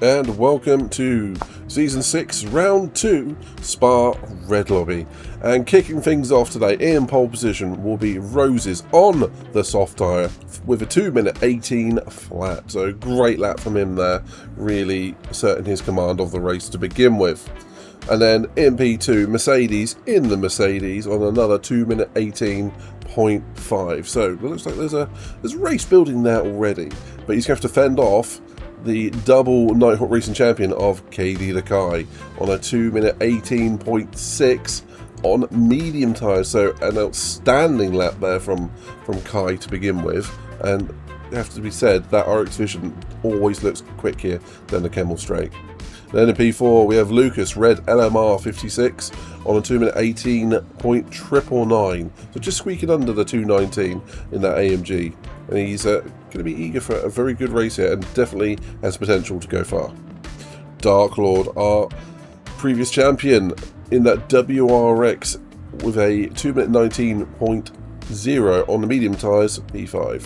And welcome to Season 6, Round 2, Spa Red Lobby. And kicking things off today in pole position will be Roses on the soft tyre with a 2-minute 18 flat. So great lap from him there, really asserting his command of the race to begin with. And then in P2, Mercedes in the Mercedes on another 2-minute 18.5. So it looks like there's a race building there already, but he's going to have to fend off the double Nighthawk Racing champion of KD the Kai on a 2-minute 18.6 on medium tyres. So an outstanding lap there from Kai to begin with, and it has to be said that RX Vision always looks quick here than the Kemmel Straight. Then in P4 we have Lucas, red LMR 56 on a 2-minute 18.999, so just squeaking under the 219 in that AMG, and he's going to be eager for a very good race here and definitely has potential to go far. Dark Lord, our previous champion in that WRX with a 2-minute 19.0 on the medium tyres, P5.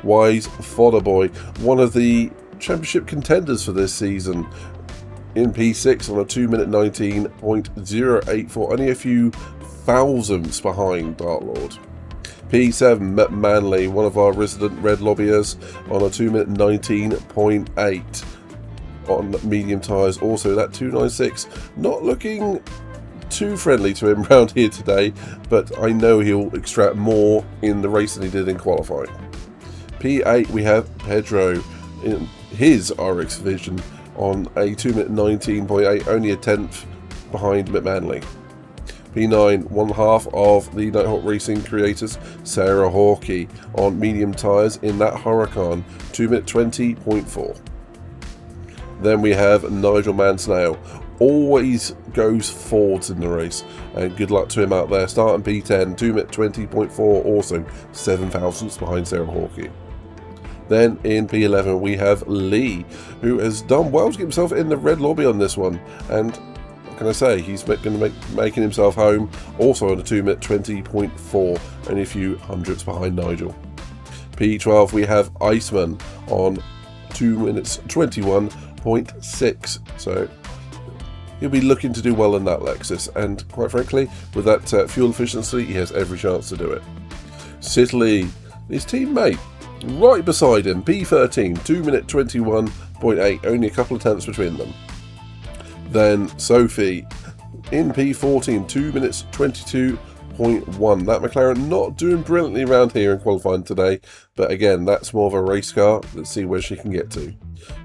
Wise Fodder Boy, one of the championship contenders for this season, in P6 on a 2-minute 19.084, only a few thousandths behind Dark Lord. P7, Mcmanley, one of our resident red lobbyers, on a 2-minute 19.8 on medium tyres, also that 296, not looking too friendly to him around here today, but I know he'll extract more in the race than he did in qualifying. P8 we have Pedro in his RX Vision on a 2-minute 19.8, only a tenth behind McManley. P9, one half of the Nighthawk Racing creators, Sarah Hawkey, on medium tyres in that Huracan, 2-minute 20.4. Then we have Nigel Mansnail, always goes forwards in the race, and good luck to him out there, starting P10, 2-minute 20.4, also 7 thousandths behind Sarah Hawkey. Then in P11 we have Lee, who has done well to get himself in the red lobby on this one, and what can I say, he's going to making himself home, also on a 2-minute 20.4, only a few hundredths behind Nigel. P12 we have Iceman on 2 minutes 21.6, so he'll be looking to do well in that Lexus, and quite frankly, with that fuel efficiency, he has every chance to do it. Sidley, his teammate, right beside him, P13, 2-minute 21.8, only a couple of tenths between them. Then Sophie in P14, 2 minutes 22.1. That McLaren not doing brilliantly around here in qualifying today, but again, that's more of a race car. Let's see where she can get to.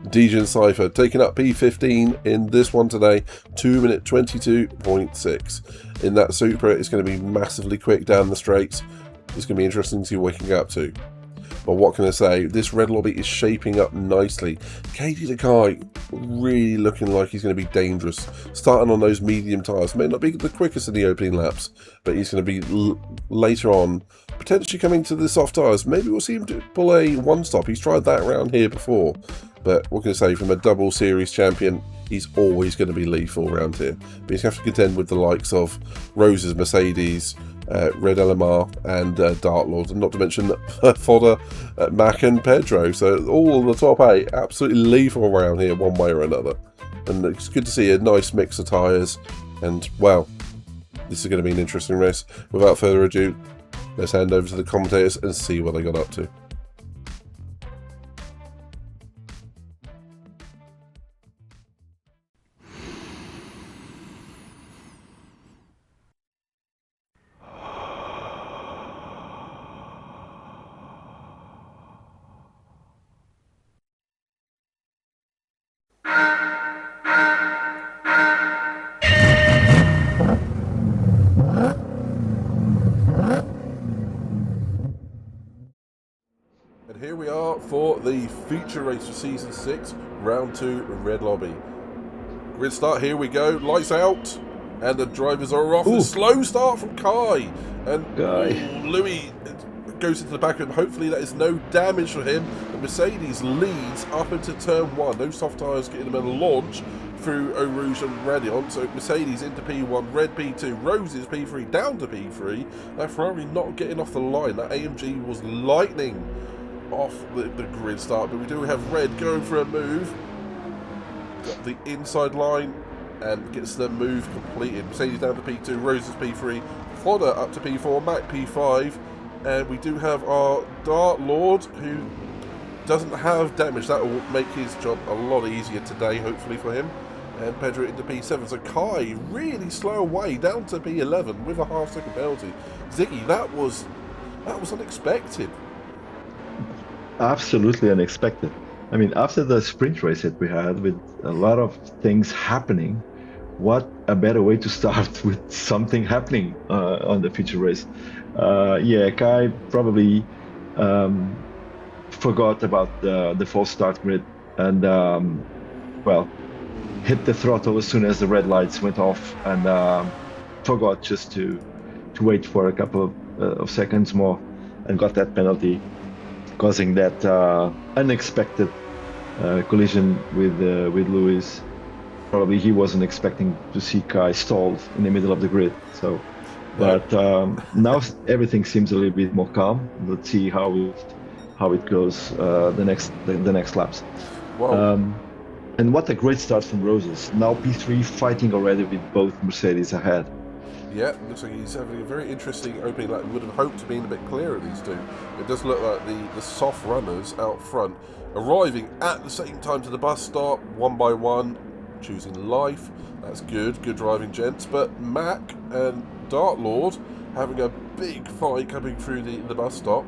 Dejan Cypher taking up P15 in this one today, 2-minute 22.6. In that Supra, it's going to be massively quick down the straights. It's going to be interesting to see what he can get up to. But what can I say, this red lobby is shaping up nicely. KD the Kai really looking like he's going to be dangerous. Starting on those medium tyres, may not be the quickest in the opening laps, but he's going to be later on, potentially coming to the soft tyres. Maybe we'll see him pull a one-stop. He's tried that around here before. But what can I say, from a double series champion, he's always going to be lethal around here. But he's going to have to contend with the likes of Rose's Mercedes, Red LMR and Dark Lord, and not to mention Fodder, Mac and Pedro. So all of the top 8 absolutely lethal around here one way or another. And it's good to see a nice mix of tyres, and well, this is going to be an interesting race. Without further ado, let's hand over to the commentators and see what they got up to. And here we are for the feature race for Season 6, Round 2, Red Lobby. Grid start, here we go, lights out, and the drivers are off. A slow start from Kai, and Louis goes into the back of him. Hopefully that is no damage for him. The Mercedes leads up into turn 1. Those soft tyres getting them a launch through Eau Rouge and Radion. So Mercedes into P1, Red P2, Roses P3, down to P3. That Ferrari not getting off the line. That AMG was lightning off the grid start, but we do have Red going for a move. got the inside line and gets the move completed. Mercedes down to P2, Roses P3, Fodder up to P4, Mac P5, and we do have our Dart Lord, who doesn't have damage. That will make his job a lot easier today, hopefully for him. And Pedro into P7. So Kai really slow away down to P11 with a half-second penalty. Ziggy, that was unexpected. Absolutely unexpected. I mean, after the sprint race that we had with a lot of things happening, what a better way to start with something happening on the feature race. Yeah, Kai probably forgot about the false start grid and, well, hit the throttle as soon as the red lights went off and forgot just to wait for a couple of seconds more and got that penalty, causing that unexpected collision with Lewis. Probably he wasn't expecting to see Kai stalled in the middle of the grid. So, but now everything seems a little bit more calm. Let's see how it goes the next laps. Wow. And what a great start from Roses. Now P3 fighting already with both Mercedes ahead. Yeah, looks like he's having a very interesting opening lap. We would have hoped to be a bit clearer, these two. It does look like the soft runners out front arriving at the same time to the bus stop, one by one, choosing life. That's good driving, gents. But Mac and Dart Lord having a big fight coming through the bus stop.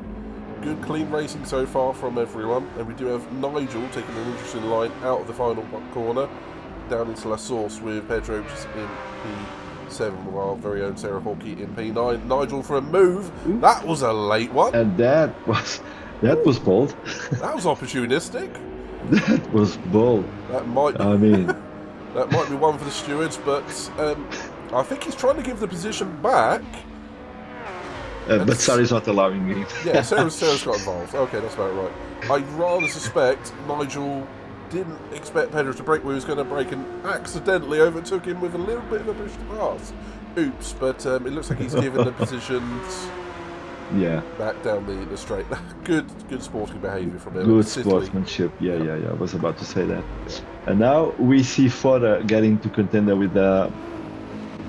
Good clean racing so far from everyone. And we do have Nigel taking an interesting line out of the final corner, down into La Source with Pedro just in P7 with our very own Sarah Hawkey in P9. Nigel for a move. That was a late one. And that was bold. That was opportunistic. That was bold. That might be, I mean, that might be one for the stewards, but I think he's trying to give the position back. but Sarah's not allowing me. Yeah, Sarah's got involved. Okay, that's about right. I rather suspect Nigel didn't expect Pedro to brake where he was going to brake and accidentally overtook him with a little bit of a push to pass. Oops, but it looks like he's given the positions back down the straight. Good sporting behaviour from him. Good sportsmanship. Yeah. I was about to say that. And now we see Fodder getting to contender with the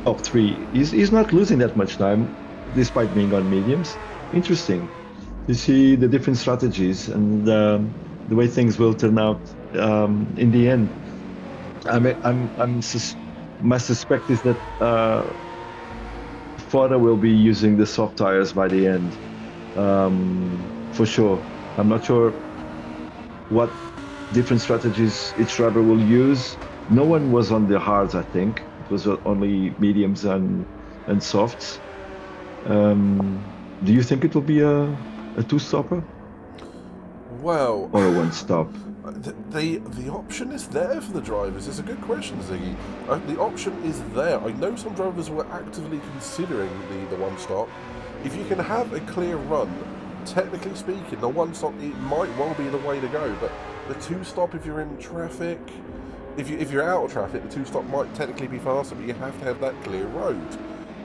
top three. He's not losing that much time, despite being on mediums. Interesting to see the different strategies and the way things will turn out in the end. My suspect is that Fodder will be using the soft tires by the end, for sure. I'm not sure what different strategies each driver will use. No one was on the hards, I think. It was only mediums and softs. Do you think it will be a two-stopper? Well, or a one-stop? The option is there for the drivers. It's a good question, Ziggy. The option is there. I know some drivers were actively considering the one-stop. If you can have a clear run, technically speaking, the one-stop it might well be the way to go. But the two-stop, if you're in traffic, if you're out of traffic, the two-stop might technically be faster, but you have to have that clear road,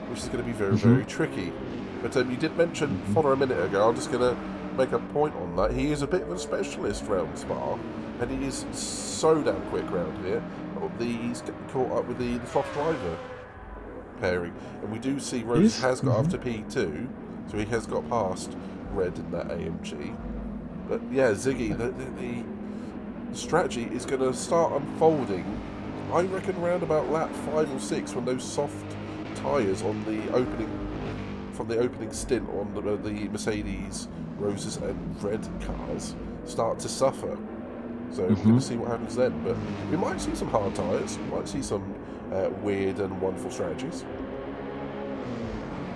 which is going to be very, very tricky. But you did mention Fodder a minute ago. I'm just going to make a point on that. He is a bit of a specialist round Spa, and he is so damn quick round here. He's caught up with the soft driver pairing, and we do see Rose has got up to P2, so he has got past Red in that AMG. But yeah, Ziggy, the strategy is going to start unfolding, I reckon, around about lap 5 or 6, when those soft tyres on the opening stint on the Mercedes, Roses and Red cars start to suffer. So we're going to see what happens then. But we might see some hard tyres, we might see some weird and wonderful strategies.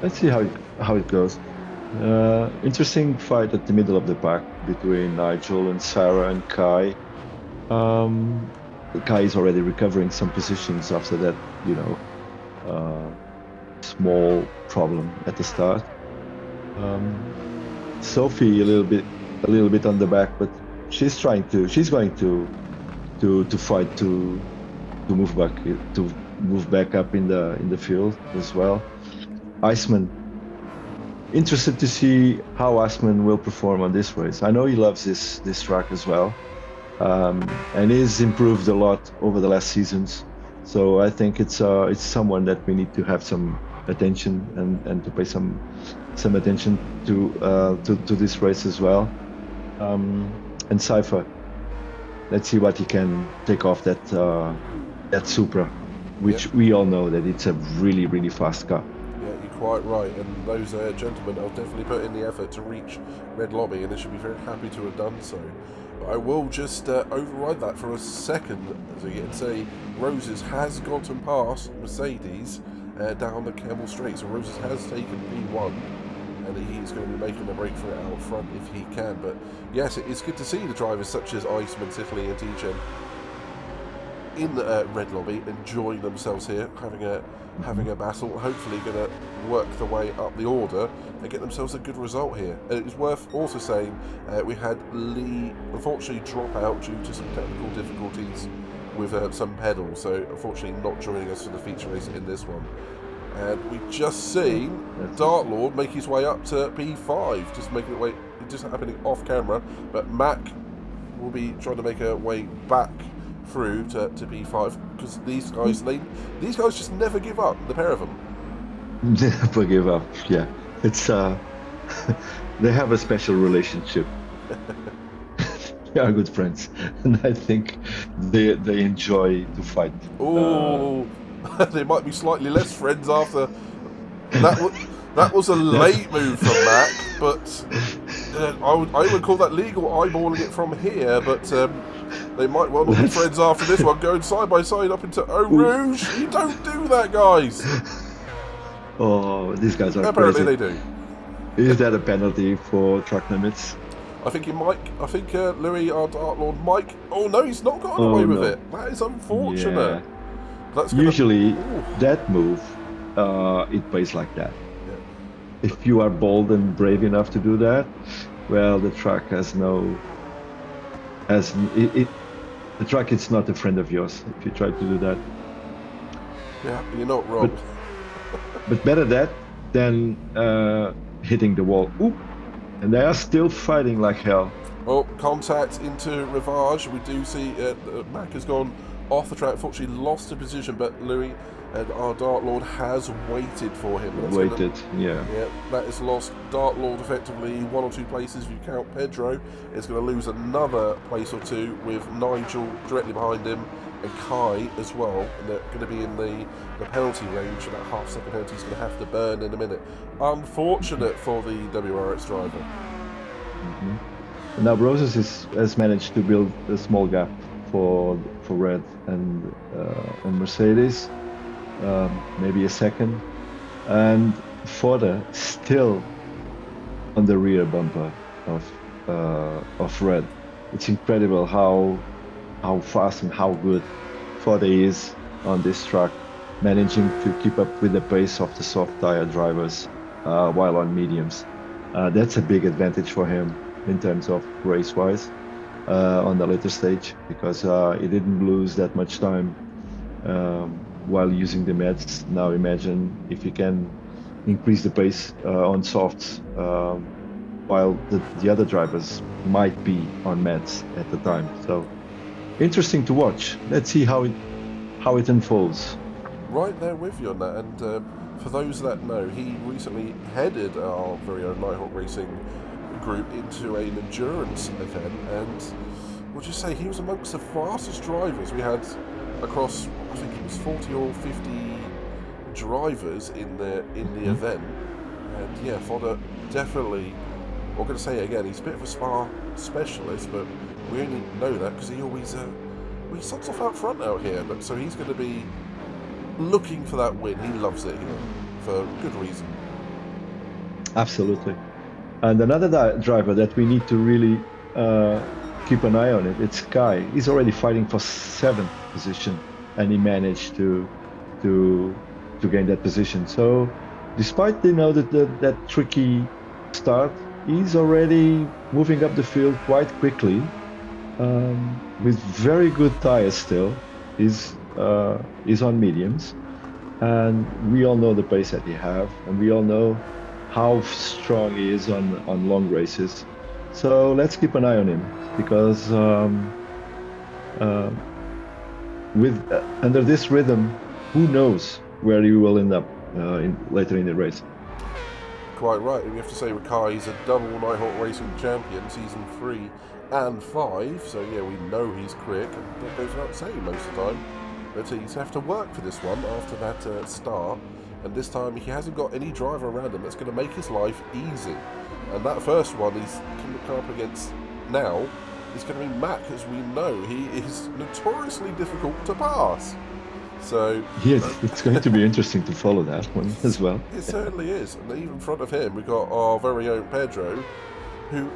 Let's see how it goes. Interesting fight at the middle of the pack between Nigel and Sarah and Kai. Kai is already recovering some positions after that, small problem at the start. Sophie a little bit on the back, but she's going to fight to move back up in the field as well. Iceman, interested to see how Iceman will perform on this race. I know he loves this track as well. and he's improved a lot over the last seasons. So I think it's someone that we need to have some attention and to pay some attention to this race as well. And Cypher, let's see what he can take off that Supra, which we all know that it's a really fast car. Yeah, you're quite right, and those gentlemen have definitely put in the effort to reach Red Lobby, and they should be very happy to have done so. But I will just override that for a second, and say Roses has gotten past Mercedes down the Camel Straight, so Roses has taken P1, and he's going to be making a break for it out front if he can. But yes, it's good to see the drivers such as Iceman, Tiffany and T-Gen in Red Lobby enjoying themselves here, having a battle, hopefully going to work the way up the order and get themselves a good result here. And it's worth also saying we had Lee unfortunately drop out due to some technical difficulties with some pedals, so unfortunately not joining us for the feature race in this one. And we've just seen Dart Lord make his way up to P5, just happening off camera, but Mac will be trying to make a way back through to P5, because these guys just never give up, the pair of them. Never give up, yeah. It's they have a special relationship. They are good friends, and I think they enjoy to fight. Oh, they might be slightly less friends after that was a late move from Mac, but I would call that legal eyeballing it from here, but they might well not be friends after this one, going side by side up into Eau Rouge. You don't do that, guys. Oh, these guys are apparently crazy. They do. Is that a penalty for track limits? I think Louis, our Dart Lord, Mike. Oh no, he's not gotten away with it. That is unfortunate. Yeah. That's usually that move, it plays like that. Yeah. If you are bold and brave enough to do that, well, the track has the track is not a friend of yours if you try to do that. Yeah, you're not wrong. But better that than hitting the wall. Ooh, and they are still fighting like hell. Oh, contact into Rivage. We do see Mac has gone off the track, unfortunately lost a position, but Louis and our Dart Lord has waited for him. Yeah. Yeah, that is lost. Dart Lord effectively 1 or 2 places. If you count Pedro, is going to lose another place or 2 with Nigel directly behind him and Kai as well. And they're going to be in the penalty range, and that half-second penalty is going to have to burn in a minute. Unfortunate for the WRX driver. And now Roses has managed to build a small gap for Red and Mercedes, maybe a second, and Forda still on the rear bumper of Red. It's incredible how fast and how good Forda is on this track, managing to keep up with the pace of the soft tire drivers while on mediums. That's a big advantage for him in terms of race-wise. On the later stage, because he didn't lose that much time while using the meds. Now imagine if he can increase the pace on softs while the other drivers might be on meds at the time. So interesting to watch. Let's see how it unfolds. Right there with you on that, and for those that know, he recently headed our very own Nighthawk Racing group into an endurance event, and we'll just say he was amongst the fastest drivers we had across, I think it was 40 or 50 drivers in the event. And yeah, Fodder definitely, I'm going to say it again, he's a bit of a Spa specialist, but we only know that because he always he sucks off out front out here, but so he's going to be looking for that win. He loves it here for good reason. Absolutely. And another driver that we need to really keep an eye on it's Kai. He's already fighting for 7th position, and he managed to gain that position. So, despite that tricky start, he's already moving up the field quite quickly with very good tires. Still, he's on mediums, and we all know the pace that he have, and we all know how strong he is on long races. So let's keep an eye on him, because Um, with under this rhythm, who knows where you will end up later in the race. Quite right, and we have to say Kai is a double Nighthawk Racing champion, season 3 and 5, so yeah, we know he's quick, and that goes without saying most of the time. But he's have to work for this one after that start, and this time he hasn't got any driver around him that's going to make his life easy. And that first one he's come up against now is going to be Mac, as we know he is notoriously difficult to pass. So yes, it's going to be interesting to follow that one as well. It certainly is, and even in front of him we've got our very own Pedro, who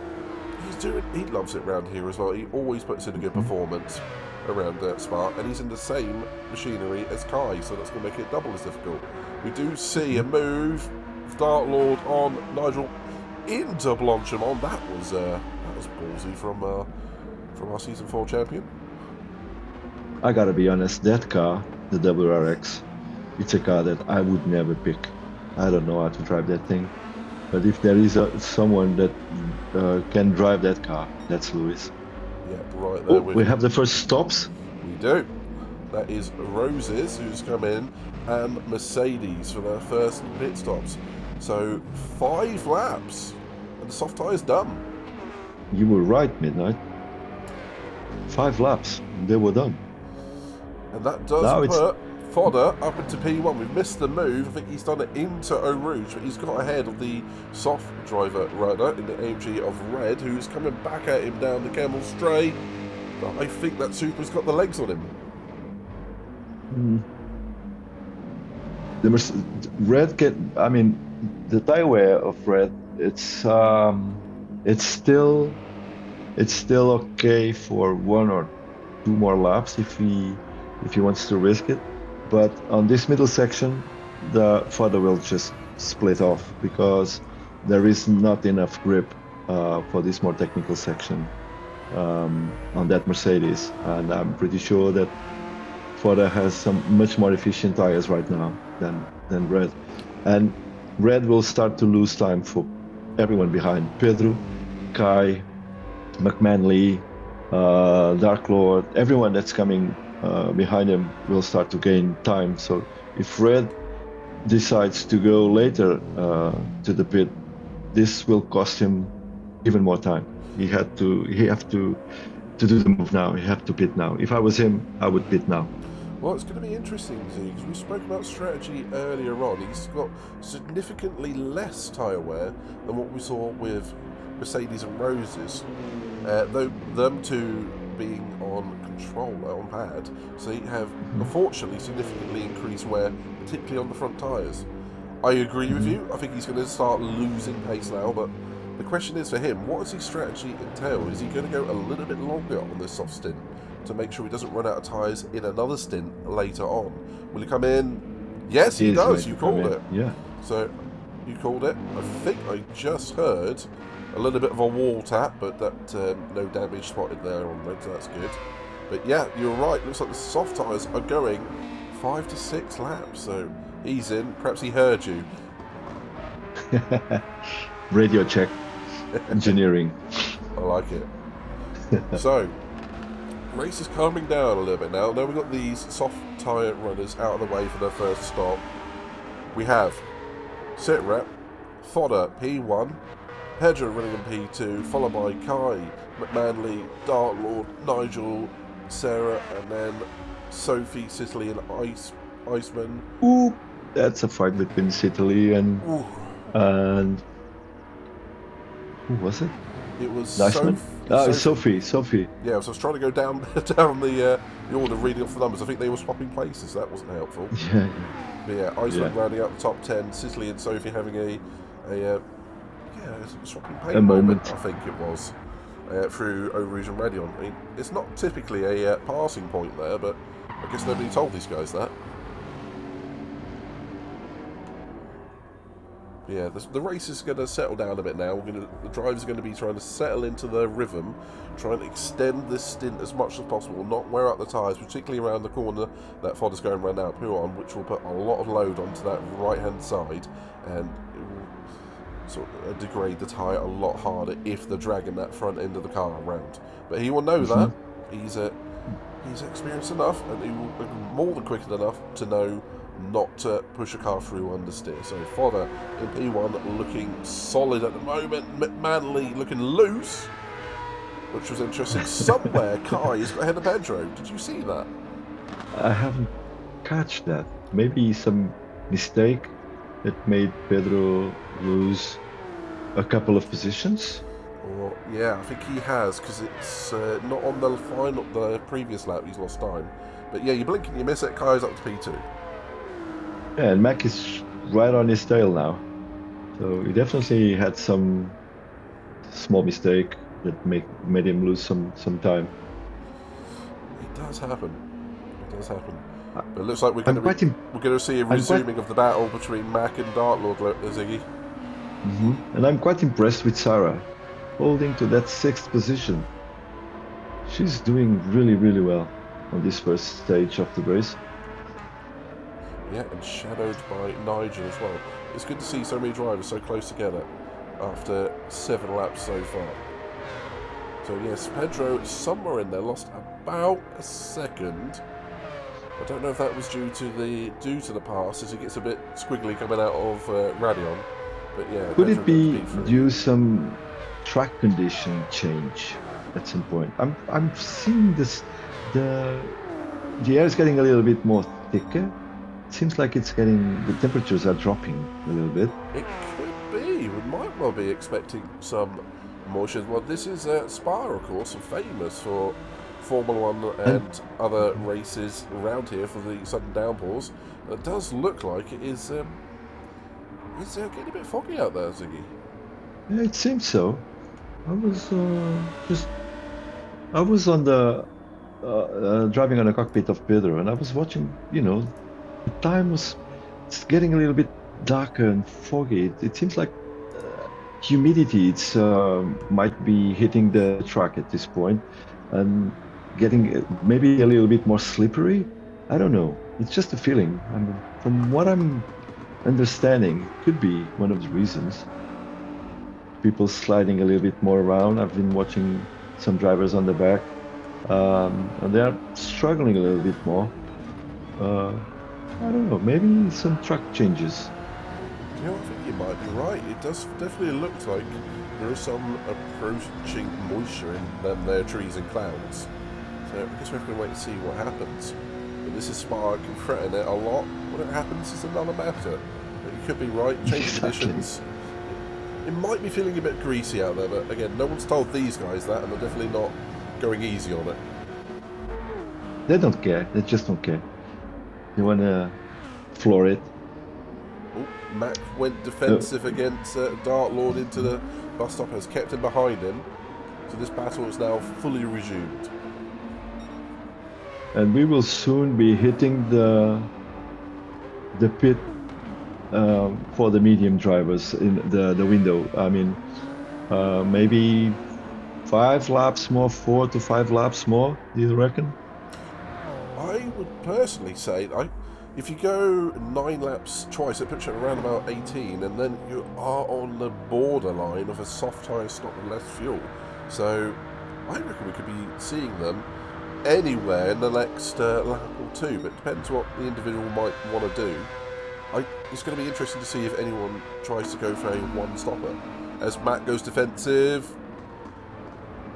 he loves it around here as well. He always puts in a good performance around Spa, and he's in the same machinery as Kai, so that's going to make it double as difficult. We do see a move, Dark Lord on Nigel into Blanchimont. That was ballsy from our season 4 champion. I gotta be honest, that car, the WRX, it's a car that I would never pick. I don't know how to drive that thing, but if there is someone that can drive that car, that's Lewis. Yeah, right there. We have the first stops. We do. That is Roses, who's come in, and Mercedes for their first pit stops. So 5 laps, and the soft tyre's done. You were right, Midnight. 5 laps, they were done. And that does put Fodder up into P1. We've missed the move. I think he's done it into Eau Rouge, but he's got ahead of the soft driver rider in the AMG of Red, who's coming back at him down the Camel Straight. But I think that Supra's got the legs on him. Red the tire wear of Red, it's still okay for 1 or 2 more laps if he wants to risk it, but on this middle section the Fodder will just split off because there is not enough grip for this more technical section on that Mercedes, and I'm pretty sure that Fodder has some much more efficient tires right now than Red, and Red will start to lose time for everyone behind. Pedro, Kai, McManley, Dark Lord, everyone that's coming behind him will start to gain time. So if Red decides to go later to the pit, this will cost him even more time. He have to do the move now. He have to pit now. If I was him, I would pit now. Well, it's going to be interesting to see, because we spoke about strategy earlier on. He's got significantly less tyre wear than what we saw with Mercedes and Roses, though them two being on controller, on pad, so you have unfortunately significantly increased wear, particularly on the front tyres. I agree with you. I think he's going to start losing pace now, but the question is for him, what does his strategy entail? Is he going to go a little bit longer on this soft stint to make sure he doesn't run out of tyres in another stint later on? Will he come in? Yes, he does. You called it. Yeah. So you called it. I think I just heard a little bit of a wall tap, but that no damage spotted there on red, so that's good. But yeah, you're right. Looks like the soft tyres are going 5 to 6 laps. So he's in. Perhaps he heard you. Radio check. Engineering. I like it. So, race is calming down a little bit now. Now we've got these soft tyre runners out of the way for their first stop. We have Sitrep, Fodder P1, Pedro running in P2, followed by Kai, McManley, Dark Lord, Nigel, Sarah, and then Sophie, Sicily, and Iceman. Ooh, that's a fight between Sicily and who was it? It was Sophie. Yeah, so I was trying to go down the order, reading off the numbers. I think they were swapping places. That wasn't helpful. Yeah. But yeah, Iceland rounding out the top 10. Sicily and Sophie having a swapping paint moment. I think it was through Eau Rouge and Radion. I mean, it's not typically a passing point there, but I guess nobody told these guys that. Yeah, the race is going to settle down a bit now. The drivers are going to be trying to settle into their rhythm, trying to extend this stint as much as possible, not wear out the tyres, particularly around the corner that Fodder's going around now, on, which will put a lot of load onto that right-hand side, and it will sort of degrade the tyre a lot harder if they're dragging that front end of the car around. But he will know that. he's experienced enough, and he will be more than quick enough to know not to push a car through understeer. So Fodder in P1 looking solid at the moment. Manley looking loose, which was interesting. Somewhere Kai has got ahead of Pedro. Did you see that? I haven't catch that. Maybe some mistake that made Pedro lose a couple of positions. Or, yeah, I think he has, because it's not on the previous lap he's lost time. But yeah, you blink and you miss it. Kai's up to P2. Yeah, and Mac is right on his tail now. So he definitely had some small mistake that made him lose some time. It does happen. It does happen. But it looks like we're going to see a resuming of the battle between Mac and Dartlord, Ziggy. And I'm quite impressed with Sarah, holding to that 6th position. She's doing really, really well on this first stage of the race. Yeah, and shadowed by Nigel as well. It's good to see so many drivers so close together after 7 laps so far. So yes, Pedro somewhere in there lost about a second. I don't know if that was due to the pass, as he gets a bit squiggly coming out of Radion. But yeah, could it be due some track condition change at some point? I'm seeing this. The air is getting a little bit more thicker. It seems like the temperatures are dropping a little bit. It could be. We might well be expecting some moisture. Well, this is Spa, of course, famous for Formula 1 and other races around here for the sudden downpours. It does look like it is getting a bit foggy out there, Ziggy. Yeah, it seems so. I was on the driving on the cockpit of Pedro, and I was watching. The time it's getting a little bit darker and foggy. It seems like humidity might be hitting the track at this point, and getting maybe a little bit more slippery. I don't know. It's just a feeling. From what I'm understanding, could be one of the reasons. People sliding a little bit more around. I've been watching some drivers on the back, and they're struggling a little bit more. I don't know, maybe some track changes. I think you might be right. It does definitely look like there is some approaching moisture in their trees and clouds. So I guess we have to wait and see what happens. But this is Spa can threaten it a lot. When it happens, it's another matter. But you could be right. Change conditions. It might be feeling a bit greasy out there, but again, no one's told these guys that, and they're definitely not going easy on it. They don't care. They just don't care. They want to floor it. Oh, Mac went defensive against Dartlord into the bus stop, has kept him behind him. So this battle is now fully resumed. And we will soon be hitting the pit for the medium drivers in the window. I mean, maybe 5 laps more, 4 to 5 laps more, do you reckon? I would personally say, if you go 9 laps twice, it puts you around about 18, and then you are on the borderline of a soft tyre stop with less fuel. So I reckon we could be seeing them anywhere in the next lap or 2, but it depends what the individual might want to do. It's going to be interesting to see if anyone tries to go for a one-stopper. As Matt goes defensive,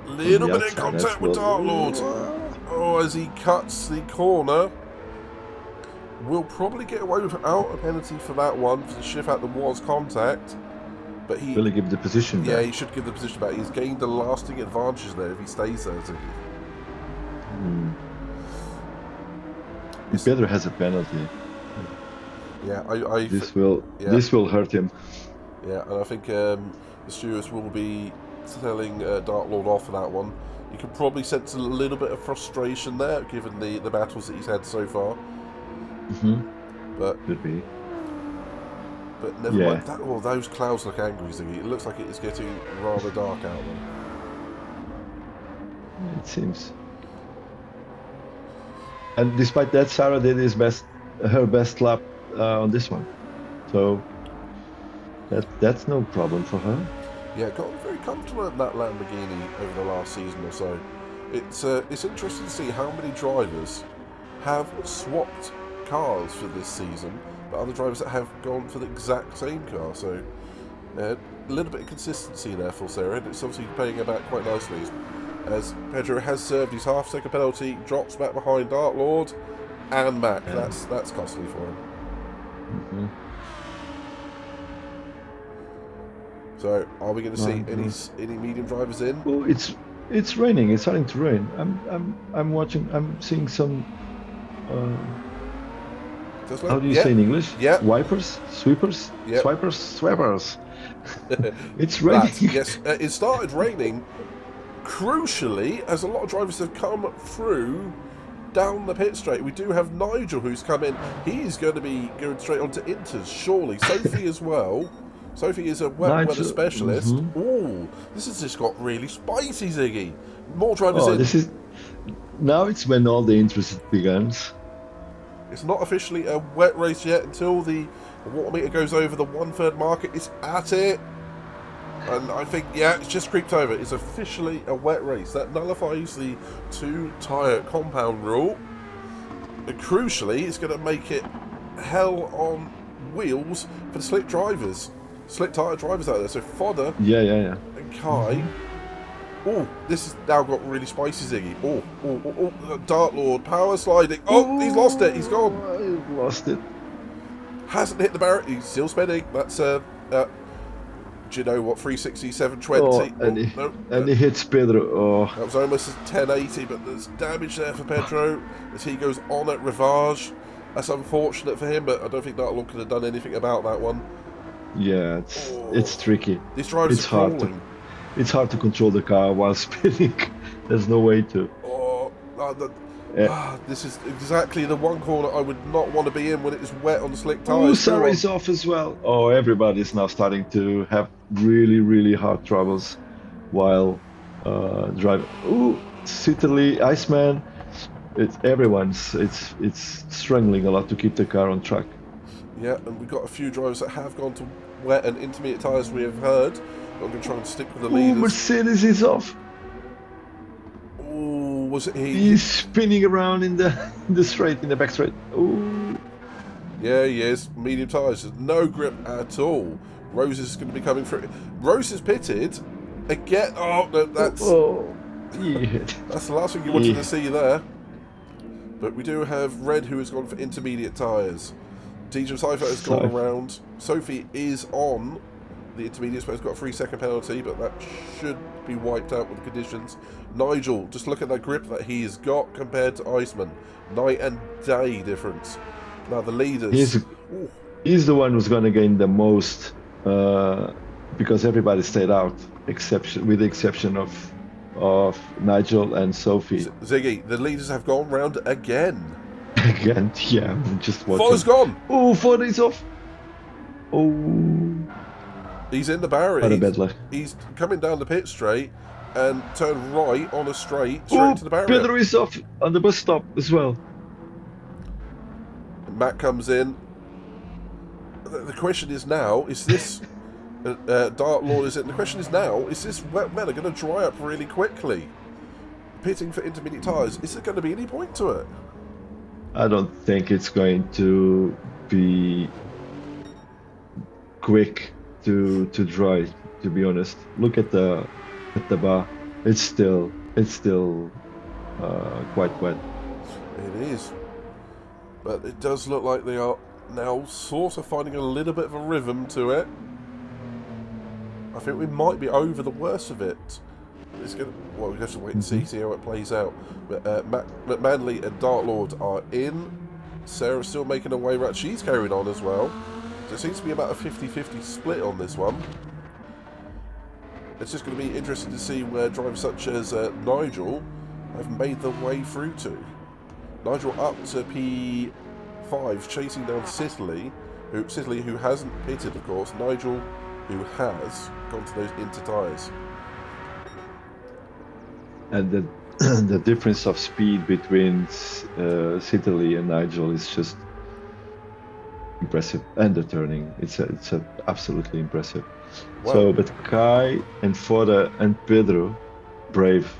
little bit of contact with Dartlord. Oh, as he cuts the corner. We'll probably get away without a penalty for that one, for the shift out there was contact. But he really give the position back. Yeah, he should give the position back. He's gained a lasting advantage there if he stays there. Pedro has a penalty. Yeah, this will hurt him. Yeah, and I think the stewards will be telling Dartlord off for that one. You can probably sense a little bit of frustration there, given the battles that he's had so far. But could be. But never mind. Those clouds look angry, Ziggy. It looks like it is getting rather dark out there. It seems. And despite that, Sarah did her best lap on this one, so that's no problem for her. Yeah, got very comfortable at that Lamborghini over the last season or so. It's interesting to see how many drivers have swapped cars for this season, but other drivers that have gone for the exact same car. So a little bit of consistency there for Sarah, and it's obviously paying her back quite nicely. As Pedro has served his half-second penalty, drops back behind Dark Lord and Mac. Yeah. That's costly for him. Mm-hmm. So, are we going to see any medium drivers in? Oh, it's raining. It's starting to rain. I'm watching. I'm seeing some. How do you say in English? Yeah. Wipers, sweepers, Yep. sweepers. It's raining. Yes, it started raining. Crucially, as a lot of drivers have come through down the pit straight, we do have Nigel who's come in. He's going to be going straight onto Inters, surely. Sophie as well. Sophie is a weather specialist. Mm-hmm. Oh, this has just got really spicy, Ziggy. More drivers in. Now it's when all the interest begins. It's not officially a wet race yet until the water meter goes over the 1/3 marker. It's at it. And I think, yeah, it's just creeped over. It's officially a wet race. That nullifies the 2-tyre compound rule. And crucially, it's going to make it hell on wheels for the slick drivers. Slick tyre drivers out there. So Fodder Yeah. and Kai. Oh, this has now got really spicy, Ziggy. Oh, Dark Lord, power sliding. Oh, he's lost it. He's gone. I lost it. Hasn't hit the barrier. He's still spinning. That's do you know what? 360, 720. And he hits Pedro. Oh, that was almost a 1080, but there's damage there for Pedro as he goes on at Rivage. That's unfortunate for him, but I don't think Dark Lord could have done anything about that one. yeah, it's tricky. These drivers It's are hard crawling. It's hard to control the car while spinning. There's no way to. This is exactly the one corner I would not want to be in when it is wet on slick Oh, tyres. Sarah's off as well. Oh, everybody's now starting to have really, really hard troubles while driving. Oh, Sitterly, Iceman. It's struggling a lot to keep the car on track. Yeah, and we've got a few drivers that have gone to wet and intermediate tyres, we have heard. But I'm going to try and stick with the leaders. Mercedes is off. Oh, was it he? He's spinning around in the straight, in the back straight. Oh. Yeah, he is. Medium tyres. No grip at all. Rose is going to be coming through. Rose is pitted. Again. Oh, no, that's... Yeah. That's the last thing you wanted to see there. But we do have Red, who has gone for intermediate tyres. DJ Cypher has gone around. Sophie is on the intermediates, but has got a 3-second penalty, but that should be wiped out with the conditions. Nigel, just look at that grip that he has got compared to Iceman. Night and day difference. Now the leaders... He's the one who's going to gain the most, because everybody stayed out, with the exception of Nigel and Sophie. Ziggy, the leaders have gone round again. Again, yeah, I'm just watching. Fodder's gone. Oh, Fodder's off. Oh. He's in the barrier. He's coming down the pit straight and turned right on a straight to the barrier. Pedro is off on the bus stop as well. And Matt comes in. The question is now, is this... Dark Lord is in. The question is now, is this wet weather going to dry up really quickly? Pitting for intermediate tyres, is there going to be any point to it? I don't think it's going to be quick to dry, to be honest. Look at the bar. It's still quite wet. It is. But it does look like they are now sort of finding a little bit of a rhythm to it. I think we might be over the worst of it. Well, we have to wait and see how it plays out. But McManley and Dark Lord are in. Sarah's still making her way around. She's carried on as well. So it seems to be about a 50-50 split on this one. It's just going to be interesting to see where drivers such as Nigel have made their way through to. Nigel up to P5, chasing down Sitterly, who hasn't pitted, of course. Nigel, who has gone to those inter tyres. And the difference of speed between Sitterly and Nigel is just impressive, and the turning, it's absolutely impressive. Wow. So, but Kai and Fodder and Pedro, brave,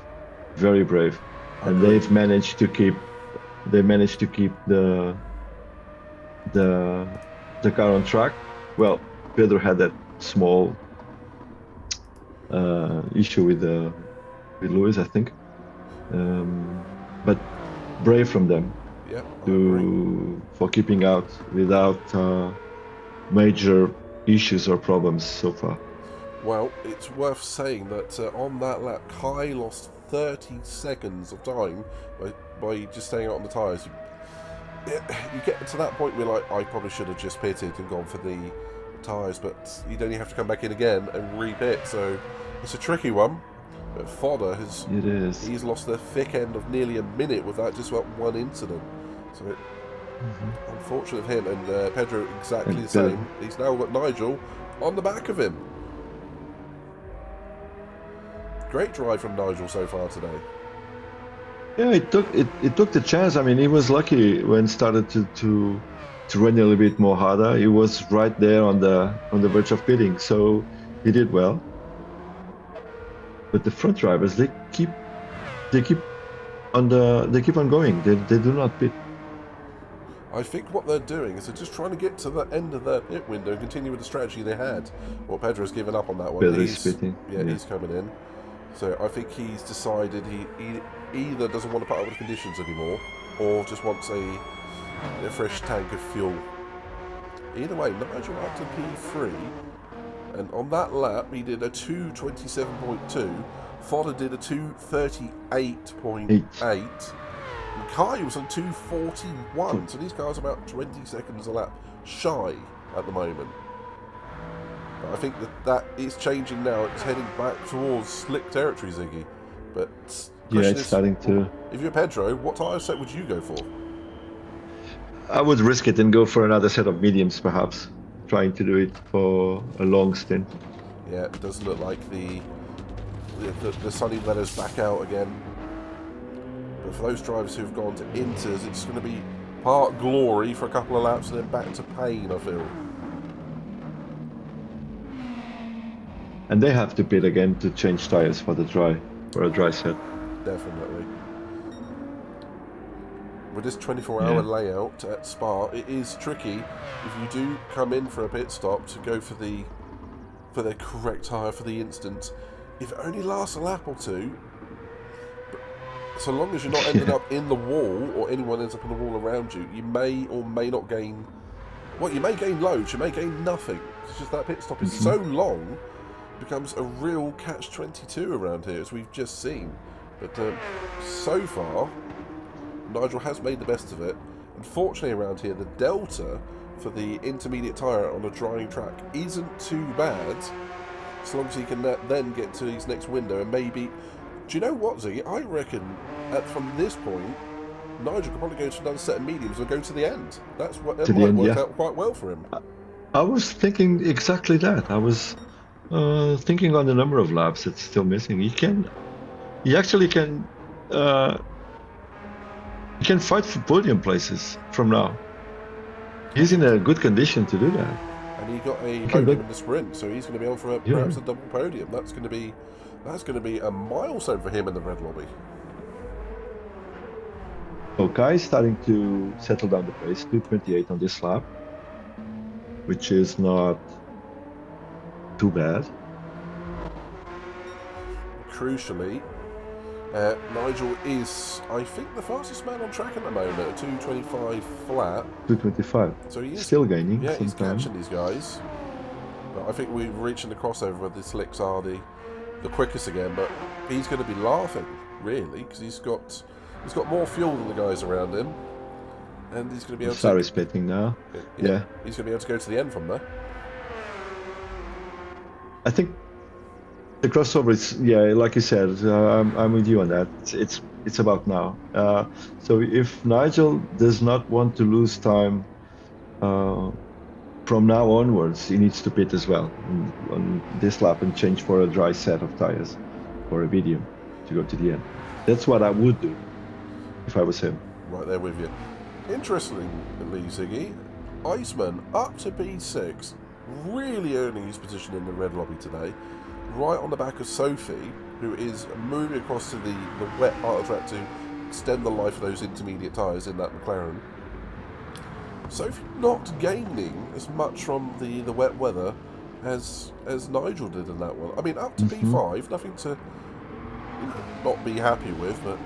very brave, and they've managed to keep the car on track. Well, Pedro had that small issue with Lewis, I think, but brave from them for keeping out without major issues or problems so far. Well, it's worth saying that on that lap, Kai lost 30 seconds of time by just staying out on the tyres. You get to that point where like, I probably should have just pitted and gone for the tyres, but you'd only have to come back in again and re-pit, so it's a tricky one. But Fodder he's lost the thick end of nearly a minute with that just one incident. So unfortunate of him, and Pedro exactly the same. He's now got Nigel on the back of him. Great drive from Nigel so far today. Yeah, it took the chance. I mean, he was lucky when started to run a little bit more harder. He was right there on the verge of pitting, so he did well. But the front drivers, they keep on going. They do not pit. I think what they're doing is they're just trying to get to the end of their pit window and continue with the strategy they had. Well, Pedro's given up on that one. Pedro's pitting. Yeah, he's coming in. So I think he's decided he either doesn't want to put up with the conditions anymore, or just wants a fresh tank of fuel. Either way, Nigel up to P3, and on that lap he did a 2:27.2. Fodder did a 2:38.8. And Kai was on 2:41. So these cars are about 20 seconds a lap shy at the moment. But I think that is changing now. It's heading back towards slick territory, Ziggy. But yeah, it's starting to. If you're Pedro, what tyre set would you go for? I would risk it and go for another set of mediums, perhaps, trying to do it for a long stint. Yeah, it does look like the sunny weather's back out again. But for those drivers who've gone to Inters, it's going to be part glory for a couple of laps and then back to pain, I feel. And they have to pit again to change tyres for a dry set. Definitely. With this 24-hour layout at Spa, it is tricky if you do come in for a pit stop to go for the correct tyre for the instant. If it only lasts a lap or two, so long as you're not ending up in the wall or anyone ends up in the wall around you, you may or may not gain. Well, you may gain loads, you may gain nothing. It's just that pit stop is so long. Becomes a real catch-22 around here, as we've just seen. But so far, Nigel has made the best of it. Unfortunately, around here, the delta for the intermediate tyre on a drying track isn't too bad, as long as he can then get to his next window and maybe. Do you know what, Ziggy? I reckon from this point, Nigel could probably go to another set of mediums and go to the end. That might work out quite well for him. I was thinking exactly that. I was. Thinking on the number of laps it's still missing, he actually can fight for podium places from now. He's in a good condition to do that. And he got a podium in the sprint, so he's going to be on for perhaps a double podium. That's going to be a milestone for him in the red lobby. So Kai is starting to settle down the pace, 2:28 on this lap, which is not too bad. Crucially, Nigel is, I think, the fastest man on track at the moment at 2:25 flat. 2:25. So he is still gaining. Yeah, he's catching these guys. But I think we're reaching the crossover with the slicks are the quickest again. But he's going to be laughing really because he's got more fuel than the guys around him, and he's going to be able to. Sorry, spitting now. Yeah. He's going to be able to go to the end from there. I think the crossover is, like you said, I'm with you on that. It's about now. So if Nigel does not want to lose time from now onwards, he needs to pit as well on this lap and change for a dry set of tires or a medium to go to the end. That's what I would do if I was him. Right there with you. Interestingly, Ziggy, Iceman up to P6. really earning his position in the red lobby today, right on the back of Sophie, who is moving across to the wet part of the track to extend the life of those intermediate tyres in that McLaren. Sophie not gaining as much from the wet weather as Nigel did in that one. I mean, up to P5, nothing to not be happy with, but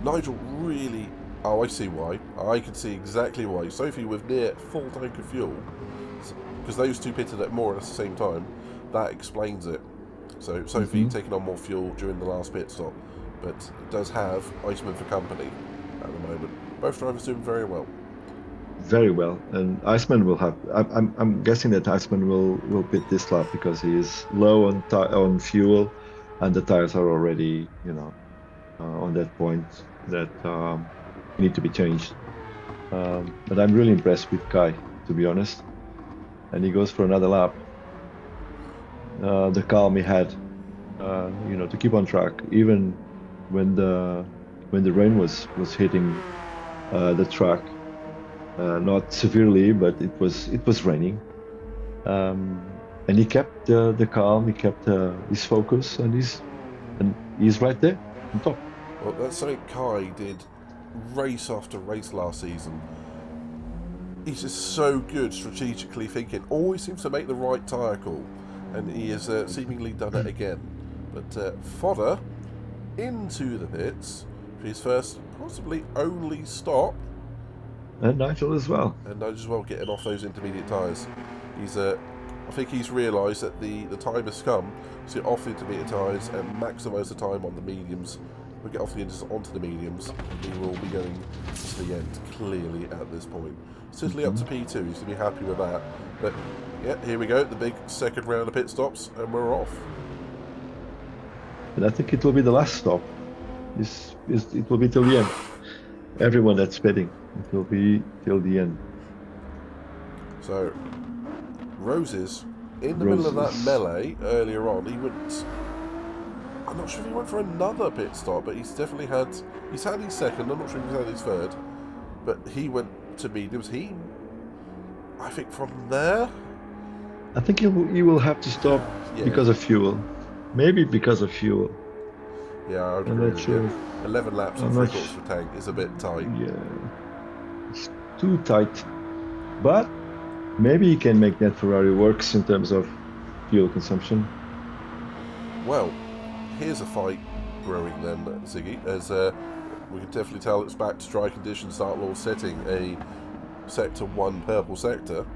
Nigel really... Oh, I see why. I can see exactly why. Sophie with near full tank of fuel, because those two pitted at more at the same time, that explains it. So Sophie taking on more fuel during the last pit stop, but does have Iceman for company at the moment. Both drivers doing very well. Very well, and Iceman will have. I'm guessing that Iceman will pit this lap because he is low on fuel, and the tires are already, on that point that need to be changed. But I'm really impressed with Kai, to be honest. And he goes for another lap. The calm he had, to keep on track, even when the rain was hitting the track. Not severely, but it was raining, and he kept the calm. He kept his focus, and he's right there on top. Well, that's something Kai did race after race last season. He's just so good strategically thinking. Always seems to make the right tyre call, and he has seemingly done it again. But Fodder into the pits for his first, possibly only stop. And Nigel as well. And Nigel as well, getting off those intermediate tyres. He's, I think he's realised that the time has come to get off the intermediate tyres and maximise the time on the mediums. We'll get off the inters onto the mediums. He will be going to the end clearly at this point. Certainly up to P2. He's going to be happy with that. But yeah, here we go. The big second round of pit stops, and we're off. And I think it will be the last stop. It will be till the end. Everyone that's pitting. It will be till the end. So, Roses, in the middle of that melee earlier on, he went... I'm not sure if he went for another pit stop, but he's definitely had... He's had his second, I'm not sure if he's had his third, but he went to mediums. I think from there... I think he will have to stop because of fuel. Maybe because of fuel. Yeah, I would I'm agree not with sure. you. 11 laps and 3/4 of a tank is a bit tight. Yeah. It's too tight, but maybe he can make that Ferrari works in terms of fuel consumption. Well, here's a fight brewing then, Ziggy, as we can definitely tell it's back to dry conditions. Start law setting a sector 1 purple sector.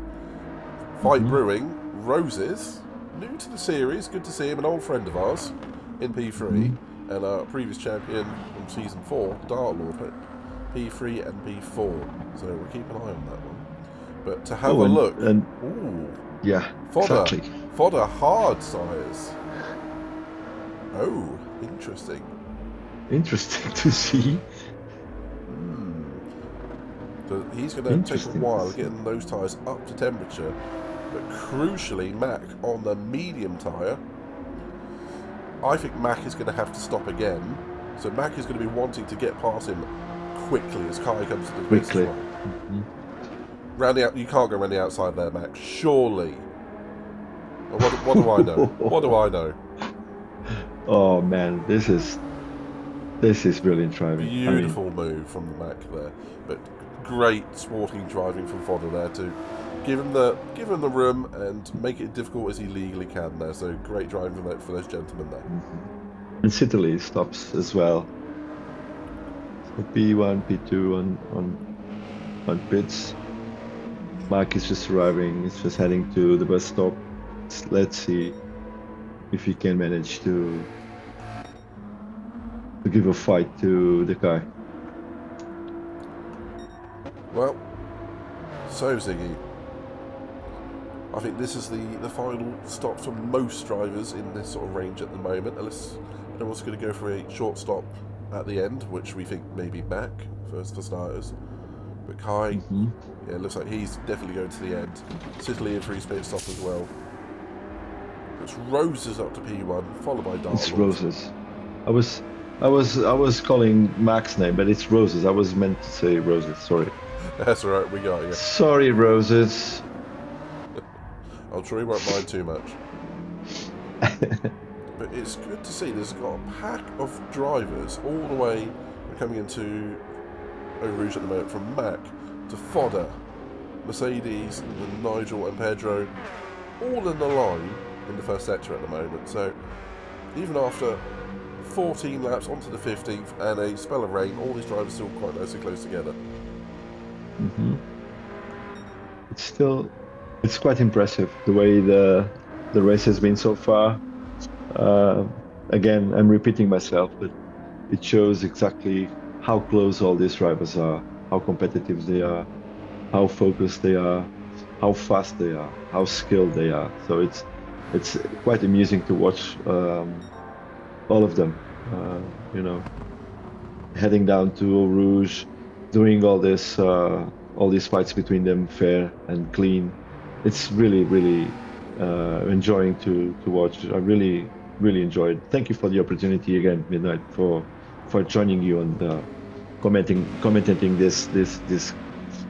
Fight brewing. Roses, new to the series, good to see him, an old friend of ours in P3, and our previous champion from season 4, Dart Lord. P3 and P4, so we'll keep an eye on that one. But to have a look, yeah, Fodder, exactly. Fodder hard sires. Oh, interesting. Interesting to see. So he's going to take a while getting those tyres up to temperature, but crucially, Mac on the medium tyre. I think Mac is going to have to stop again. So Mac is going to be wanting to get past him quickly as Kai comes to the pits. Quickly. Round the you can't go around the outside there, Max. Surely. What do I know? What do I know? Oh man, this is brilliant driving. Beautiful move from the Mac there, but great sporting driving from Fodder there to give him the room and make it difficult as he legally can there. So great driving for those gentlemen there. And Citterley stops as well. So P1, P2 on pits. Mark is just arriving. He's just heading to the bus stop. Let's see if he can manage to give a fight to the guy. Well, so Ziggy, I think this is the final stop for most drivers in this sort of range at the moment, unless no one's going to go for a short stop at the end, which we think may be Mac for starters. But Kai, yeah, it looks like he's definitely going to the end. Sicily in for his pit stop as well. It's Roses up to P1, followed by Dark. It's Roses. I was calling Mac's name, but it's Roses. I was meant to say Roses. Sorry. That's all right. We got you. Sorry, Roses. I'm sure he won't mind too much. But it's good to see there's got a pack of drivers all the way coming into Eau Rouge at the moment, from Mac to Fodder, Mercedes, and Nigel and Pedro, all in the line in the first sector at the moment. So even after 14 laps onto the 15th and a spell of rain, all these drivers still quite nicely close together. Mm-hmm. It's quite impressive the way the race has been so far. Again, I'm repeating myself, but it shows exactly how close all these drivers are, how competitive they are, how focused they are, how fast they are, how skilled they are. So it's quite amusing to watch all of them. Heading down to Eau Rouge, doing all these fights between them, fair and clean. It's really, really enjoying to watch. I really, really enjoyed. Thank you for the opportunity again, Midnight, for joining you and commenting this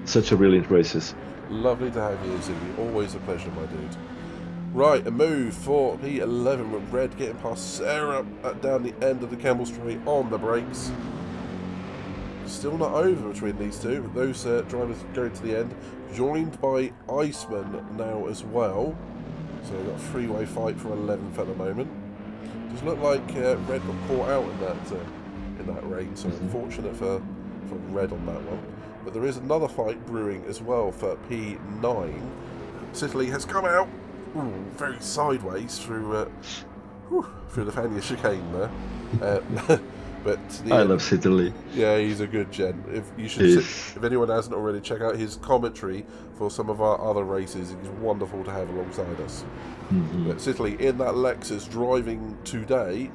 such a brilliant races. Lovely to have you, Ziggy. Always a pleasure, my dude. Right, a move for P11 with Red getting past Sarah down the end of the Campbell Straight on the brakes. Still not over between these two, with those drivers going to the end, joined by Iceman now as well. So they've got a three-way fight for 11th at the moment. Does look like Red got caught out in that rain, so unfortunate for Red on that one. But there is another fight brewing as well for P9. Sicily has come out very sideways through the Fania chicane there. But I love Sicily. Yeah, he's a good gent. If anyone hasn't already, check out his commentary for some of our other races. He's wonderful to have alongside us. Mm-hmm. But Sicily in that Lexus driving today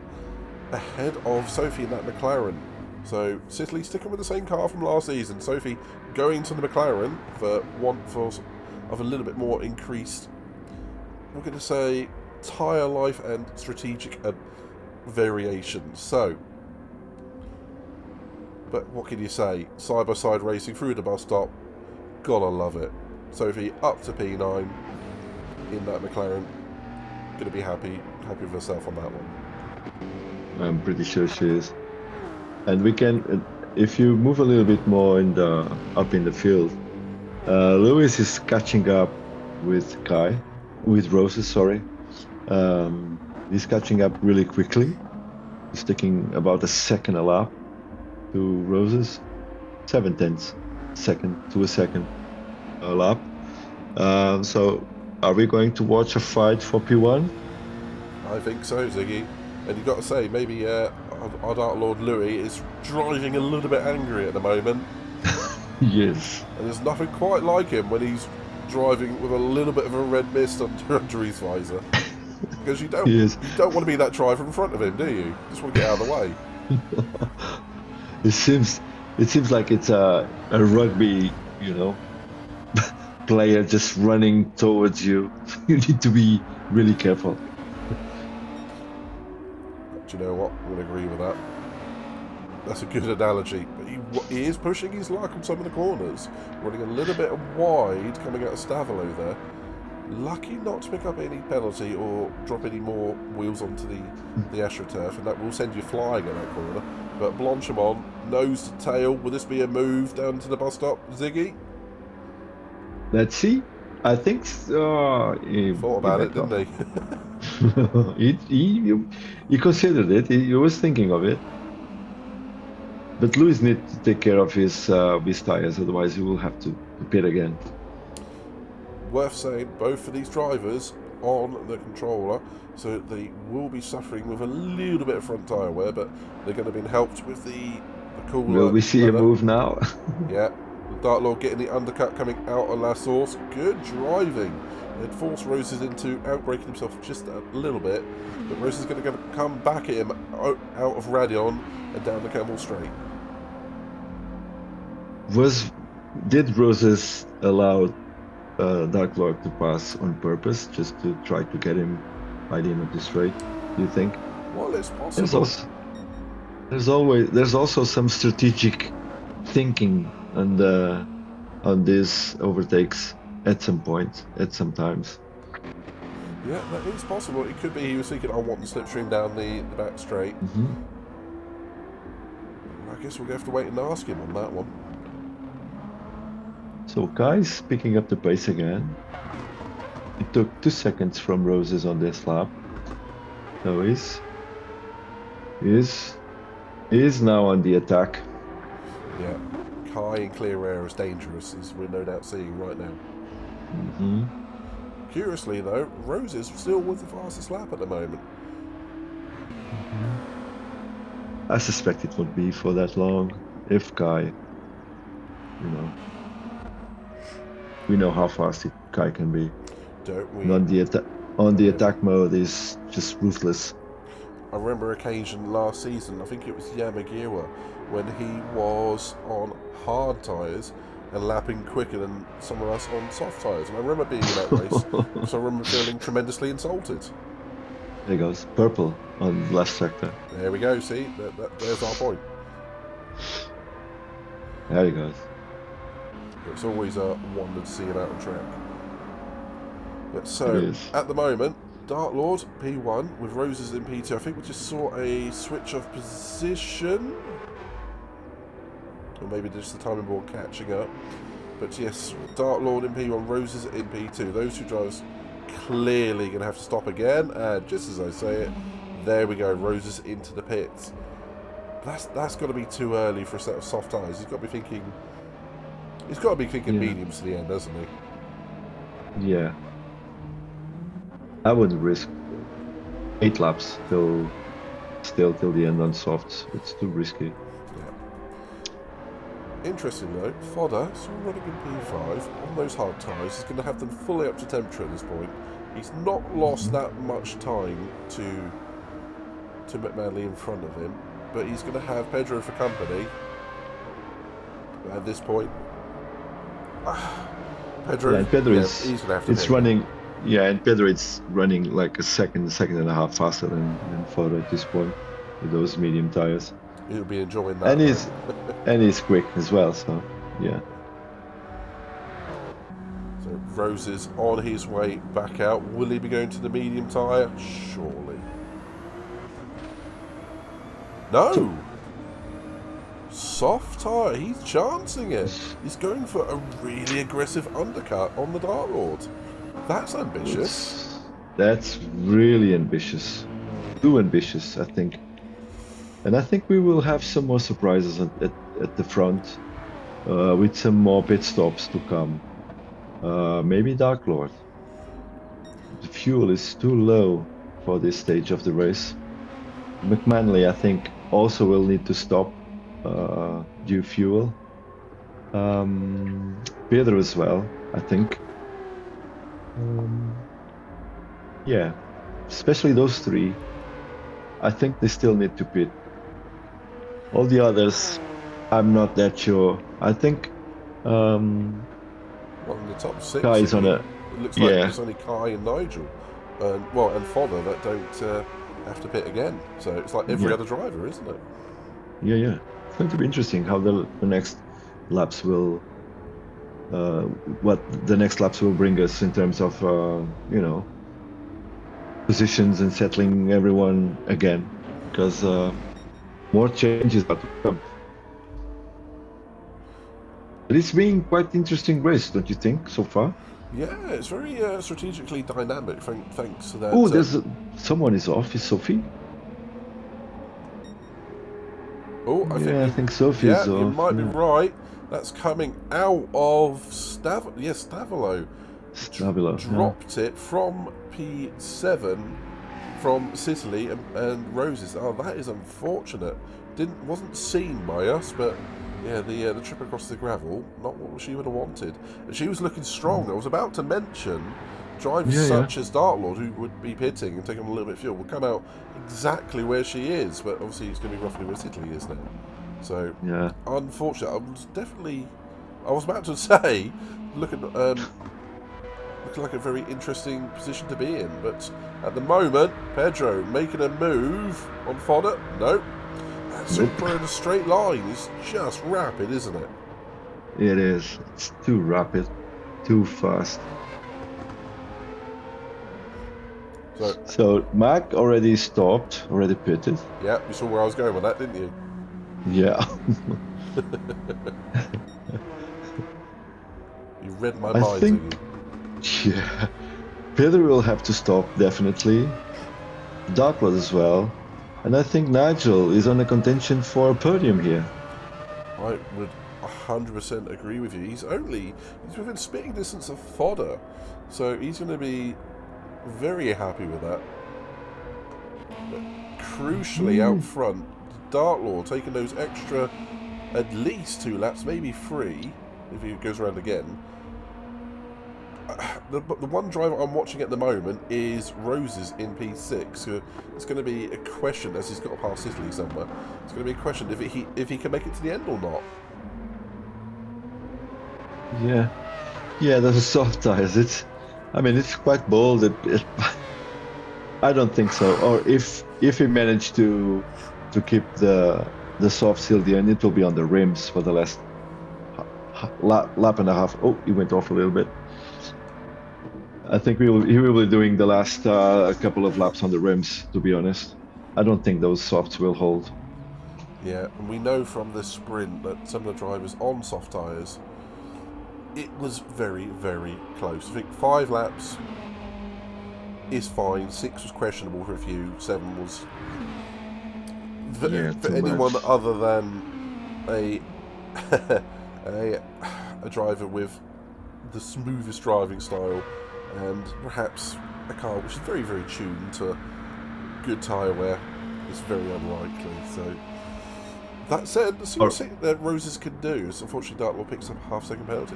ahead of Sophie in that McLaren. So Sicily sticking with the same car from last season. Sophie going to the McLaren for of a little bit more increased, we're going to say, tyre life and strategic variations. So, but what can you say? Side-by-side racing through the bus stop. Gotta love it. Sophie up to P9 in that McLaren. Gonna be happy with herself on that one. I'm pretty sure she is. And we can, if you move a little bit more up in the field, Lewis is catching up with Roses, sorry. He's catching up really quickly. He's taking about a second a lap to Roses, 7/10 second to a second a lap. So are we going to watch a fight for P1? I think so, Ziggy. And you've got to say, maybe our Dark Lord Louis is driving a little bit angry at the moment. Yes. And there's nothing quite like him when he's driving with a little bit of a red mist under his visor. Because you don't want to be that driver in front of him, do you? You just want to get out of the way. It seems like it's a rugby, player just running towards you. You need to be really careful. Do you know what? I'm going to agree with that. That's a good analogy. But he is pushing his luck on some of the corners, running a little bit wide coming out of Stavolo there. Lucky not to pick up any penalty or drop any more wheels onto the AstroTurf, and that will send you flying at that corner. But Blanchimont, nose to tail. Will this be a move down to the bus stop, Ziggy? Let's see. I think he thought about it, didn't he? he considered it. He was thinking of it. But Lewis needs to take care of his tires, otherwise he will have to pit again. Worth saying, both of these drivers on the controller, so they will be suffering with a little bit of front tyre wear, but they're going to be helped with the cooler. Will we see a move now? Yeah. Dark Lord getting the undercut coming out of La Source. Good driving. It forced Roses into outbraking himself just a little bit, but Roses is going to come back at him out of Radion and down the Campbell Straight. Did Roses allow Dark Lord to pass on purpose, just to try to get him by the end of the straight? Do you think? Well, it's possible. There's also some strategic thinking on these overtakes at some times. Yeah, that is possible. It could be he was thinking, I want the slipstream down the back straight. I guess we'll have to wait and ask him on that one. So Kai's picking up the pace again. It took 2 seconds from Roses on this lap. So he's now on the attack. Yeah, Kai in clear air is dangerous, as we're no doubt seeing right now. Curiously though, Roses still with the fastest lap at the moment. I suspect it won't be for that long. If Kai, we know how fast Kai can be. Don't we? And on the attack mode is just ruthless. I remember an occasion last season, I think it was Yamagiwa, when he was on hard tyres and lapping quicker than some of us on soft tyres. And I remember being in that race, because I remember feeling tremendously insulted. There goes purple on the last sector. There we go, see? There's our point. There he goes. It's always a wonder to see him out on track. But so, at the moment, Dark Lord P1 with Roses in P2. I think we just saw a switch of position. Or maybe just the timing board catching up. But yes, Dark Lord in P1, Roses in P2. Those two drivers clearly going to have to stop again. And just as I say it, there we go, Roses into the pits. That's got to be too early for a set of soft tyres. He's got to be thinking mediums to the end, hasn't he? Yeah. I wouldn't risk 8 laps till the end on softs. It's too risky. Yeah. Interesting though, Fodder, so running in P5 on those hard tyres, he's going to have them fully up to temperature at this point. He's not lost that much time to McManley in front of him, but he's going to have Pedro for company at this point. Pedro, yeah, Pedro he's going to have to. It's running. Yeah, and Pedro it's running like a second and a half faster than Fodder at this point with those medium tires. He'll be enjoying that. And he's quick as well, so yeah. So Roses on his way back out. Will he be going to the medium tyre? Surely. No! Soft tyre, he's chancing it. He's going for a really aggressive undercut on the Dark Lord. That's ambitious. That's really ambitious. Too ambitious, I think. And I think we will have some more surprises at the front, with some more pit stops to come. Maybe Dark Lord. The fuel is too low for this stage of the race. McManley, I think, also will need to stop due fuel. Pedro as well, I think. Yeah, especially those 3. I think they still need to pit. All the others, I'm not that sure. I think well, in the top 6, Kai is on it looks like it's only Kai and Nigel, and Fodder that don't have to pit again. So it's like every other driver, isn't it? Yeah. It's going to be interesting how the next laps will. What the next laps will bring us in terms of positions and settling everyone again, because more changes are to come. But it's been quite interesting race, don't you think, so far? Yeah, it's very strategically dynamic. Thanks to that. Oh, there's someone is off. Is Sophie? Oh, I think Sophie is off. Yeah, you might be right. That's coming out of Stavilo. Stavilo dropped it from P7 from Sicily and Roses. Oh, that is unfortunate. Wasn't seen by us, but yeah, the trip across the gravel, not what she would have wanted. And she was looking strong. I was about to mention drivers such as Dark Lord, who would be pitting and taking a little bit of fuel, will come out exactly where she is, but obviously it's going to be roughly where Italy is now. So, unfortunately, I was about to say, looking like a very interesting position to be in, but at the moment, Pedro making a move on Fodder. Nope. That super in a straight line is just rapid, isn't it? It is. It's too rapid, too fast. So Mac already stopped, already pitted. Yeah, you saw where I was going with that, didn't you? Yeah. You read my I mind, think, didn't yeah, Pedro will have to stop definitely. Darkwood as well. And I think Nigel is on a contention for a podium here. I would 100% agree with you. He's within spitting distance of fodder, so he's going to be very happy with that. But crucially, out front, Dark Lord taking those extra at least 2 laps, maybe 3, if he goes around again. The one driver I'm watching at the moment is Roses in P6. So it's going to be a question, as he's got past Italy somewhere. It's going to be a question if he can make it to the end or not. Yeah, those are soft tires. I mean, it's quite bold. I don't think so. Or if he managed to keep the softs till the end, it will be on the rims for the last lap and a half. Oh, he went off a little bit. I think he will be doing the last couple of laps on the rims, to be honest. I don't think those softs will hold. Yeah, and we know from the sprint that some of the drivers on soft tyres, it was very, very close. I think 5 laps is fine, 6 was questionable for a few, 7 was... For anyone much. other than a driver with the smoothest driving style and perhaps a car which is very, very tuned to good tyre wear, is very unlikely. So that said, let's see what Roses can do. As unfortunately, Dartmoor picks up a half-second penalty.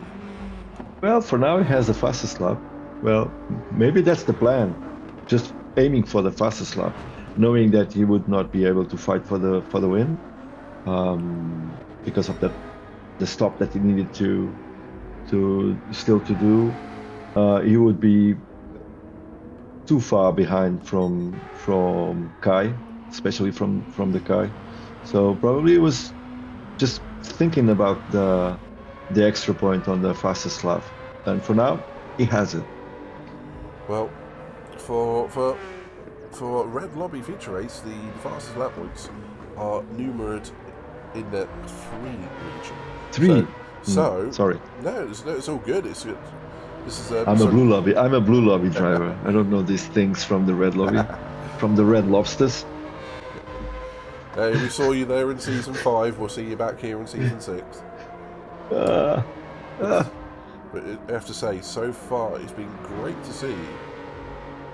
Well, for now, he has the fastest lap. Well, maybe that's the plan. Just aiming for the fastest lap, knowing that he would not be able to fight for the win, because of the stop that he needed to still to do. He would be too far behind from Kai, especially from the Kai. So probably it was just thinking about the extra point on the fastest lap, and for now he has it. Well, for Red Lobby Feature Race, the fastest lap points are numbered in the 3 region. 3. So sorry. No, it's all good. It's good. This is I'm a blue lobby driver. I don't know these things from the red lobby, from the red lobsters. We saw you there in season 5. We'll see you back here in season 6. But I have to say, so far it's been great to see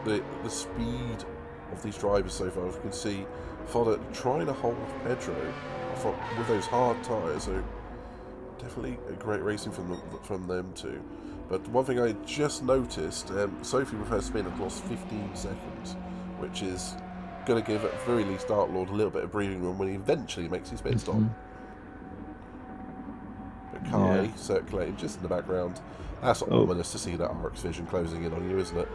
the speed of these drivers so far. As you can see, Fodder trying to hold Pedro with those hard tyres. So definitely a great racing from them too. But one thing I just noticed, Sophie with her spin had lost 15 seconds, which is going to give at the very least Dark Lord a little bit of breathing room when he eventually makes his pit stop. But Kai circulating just in the background. That's ominous to see that RX Vision closing in on you, isn't it?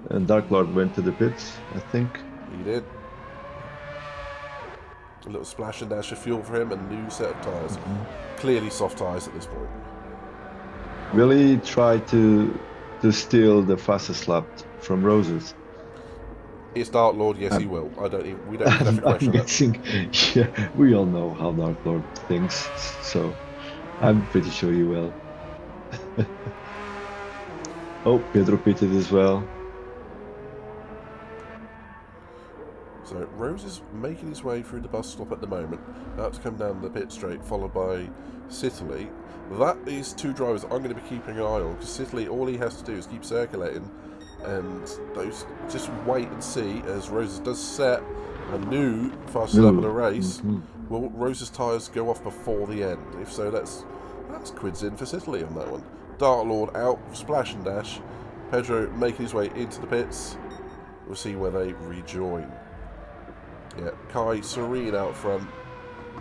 And Dark Lord went to the pits, I think. He did. A little splash and dash of fuel for him and a new set of tyres. Clearly soft tyres at this point. Will he try to steal the fastest lap from Roses? It's Dark Lord, yes he will. We don't even have to question that. Yeah, we all know how Dark Lord thinks, so I'm pretty sure he will. Oh, Pedro pitted as well. So Rose is making his way through the bus stop at the moment, about to come down the pit straight, followed by Sitterly. That is 2 drivers I'm going to be keeping an eye on, because Sitterly, all he has to do is keep circulating, and those just wait and see as Roses does set a new fastest lap of the race. Will Rose's tyres go off before the end? If so, that's quids in for Sitterly on that one. Dark Lord out, splash and dash. Pedro making his way into the pits. We'll see where they rejoin. Yeah, Kai serene out front.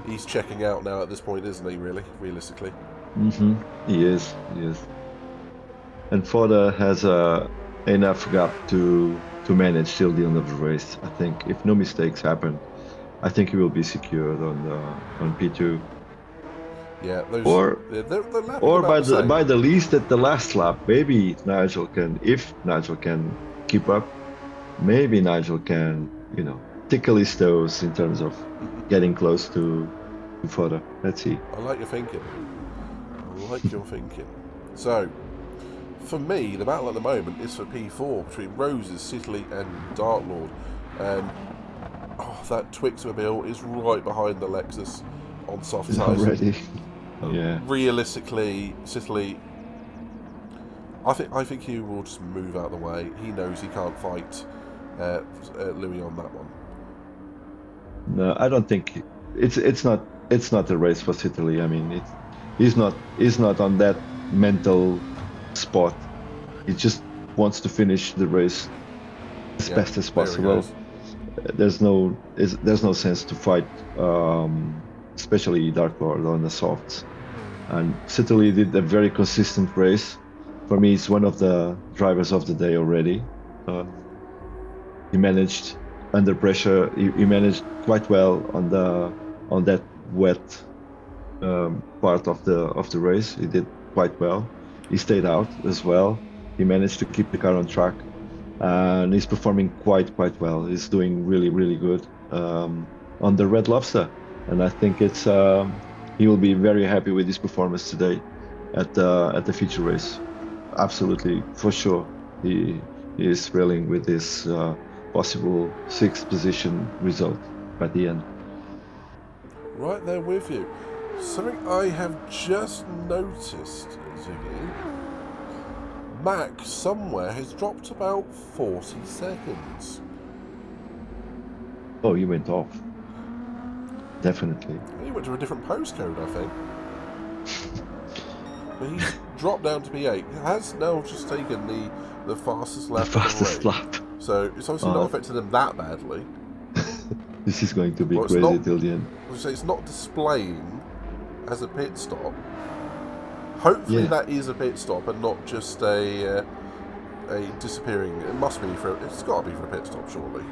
He's checking out now at this point, isn't he, really, realistically? He is. And Fodder has enough gap to manage till the end of the race. I think if no mistakes happen, I think he will be secured on P2. Yeah, they're by the least at the last lap, maybe if Nigel can keep up, maybe Nigel can, tickle his toes in terms of getting close to photo. Let's see. I like your thinking. I like your thinking. So, for me, the battle at the moment is for P4 between Roses, Siddeley and Dark Lord. And that Twixmobile is right behind the Lexus on soft tyres. Already. Yeah. Realistically, Siddeley, I think he will just move out of the way. He knows he can't fight Louis on that one. No, I don't think it's not a race for Siddeley. I mean, he's not on that mental spot. He just wants to finish the race as best as possible. There's no sense to fight, especially Dark Lord on the softs. And Siddeley did a very consistent race. For me, it's one of the drivers of the day already. He managed under pressure. He managed quite well on that wet part of the race. He did quite well. He stayed out as well. He managed to keep the car on track, and he's performing quite well. He's doing really good on the Red Lobster, and I think he will be very happy with his performance today at the feature race. Absolutely, for sure, he is thrilling with this possible 6th position result at the end. Right there with you. Something I have just noticed, Ziggy. Mac somewhere has dropped about 40 seconds. Oh, he went off. Definitely. He went to a different postcode, I think. But he's dropped down to P8. He has now just taken the fastest lap of the race. Lap. So it's obviously not affected him that badly. This is going to be crazy till the end. It's not displaying as a pit stop. Hopefully that is a pit stop and not just a disappearing. It must be it's got to be for a pit stop, surely.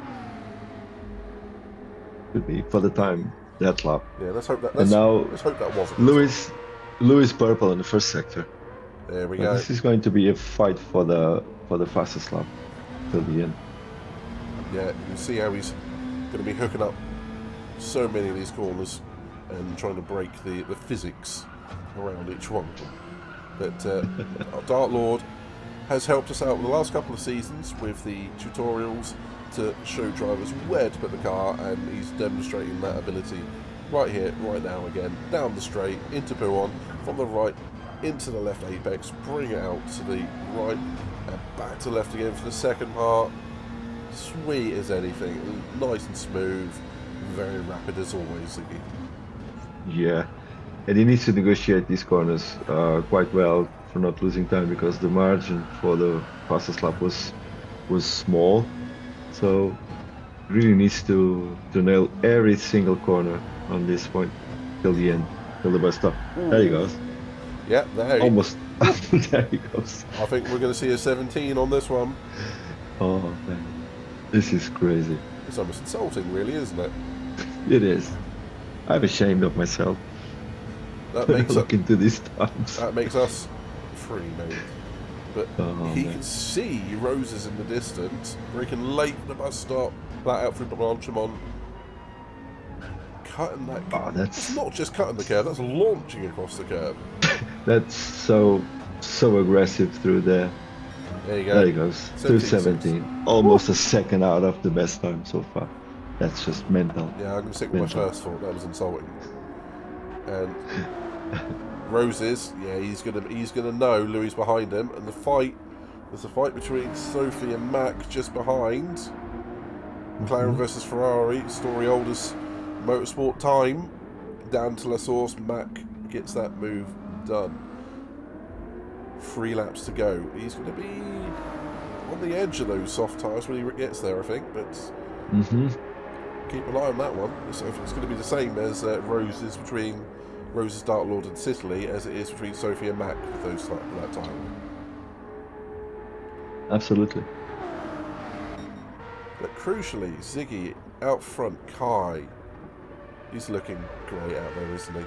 Could be for the time that lap. Yeah, let's hope that. Let's hope that wasn't. Lewis purple in the first sector. There we go. This is going to be a fight for the fastest lap till the end. Yeah, you can see how he's going to be hooking up so many of these corners and trying to break the physics around each one. But Dark Lord has helped us out in the last couple of seasons with the tutorials to show drivers where to put the car, and he's demonstrating that ability right here, right now again, down the straight, into Buon, from the right into the left apex, bring it out to the right, and back to left again for the second part. Sweet as anything, nice and smooth, very rapid as always, Ziggy. Yeah, and he needs to negotiate these corners quite well for not losing time, because the margin for the fastest lap was small, so really needs to nail every single corner on this point till the end, till the bus stop. There he goes. Yeah, there he almost. There he goes. I think we're going to see a 17 on this one. Oh man, this is crazy. It's almost insulting, really, isn't it? It is. I'm ashamed of myself. That makes look into these times. That makes us free, mate. But he can see Roses in the distance, breaking late for the bus stop, flat out through Blanchimont. Cutting that curve. That's not just cutting the curve, that's launching across the curve. That's so aggressive through there. There you go. There he goes. 2:17. Almost a second out of the best time so far. That's just mental. Yeah, I'm going to stick with my first thought. That was insulting. And Roses, yeah, he's gonna know Louis behind him, and there's a fight between Sophie and Mac just behind. McLaren versus Ferrari, story old as Motorsport time. Down to La Source, Mac gets that move done. 3 laps to go. He's going to be on the edge of those soft tyres when he gets there, I think, but keep an eye on that one. So if it's going to be the same as Roses between Roses, Dark Lord and Siddeley as it is between Sophie and Mac with that time. Absolutely. But crucially, Ziggy out front, Kai. He's looking great out there, isn't he?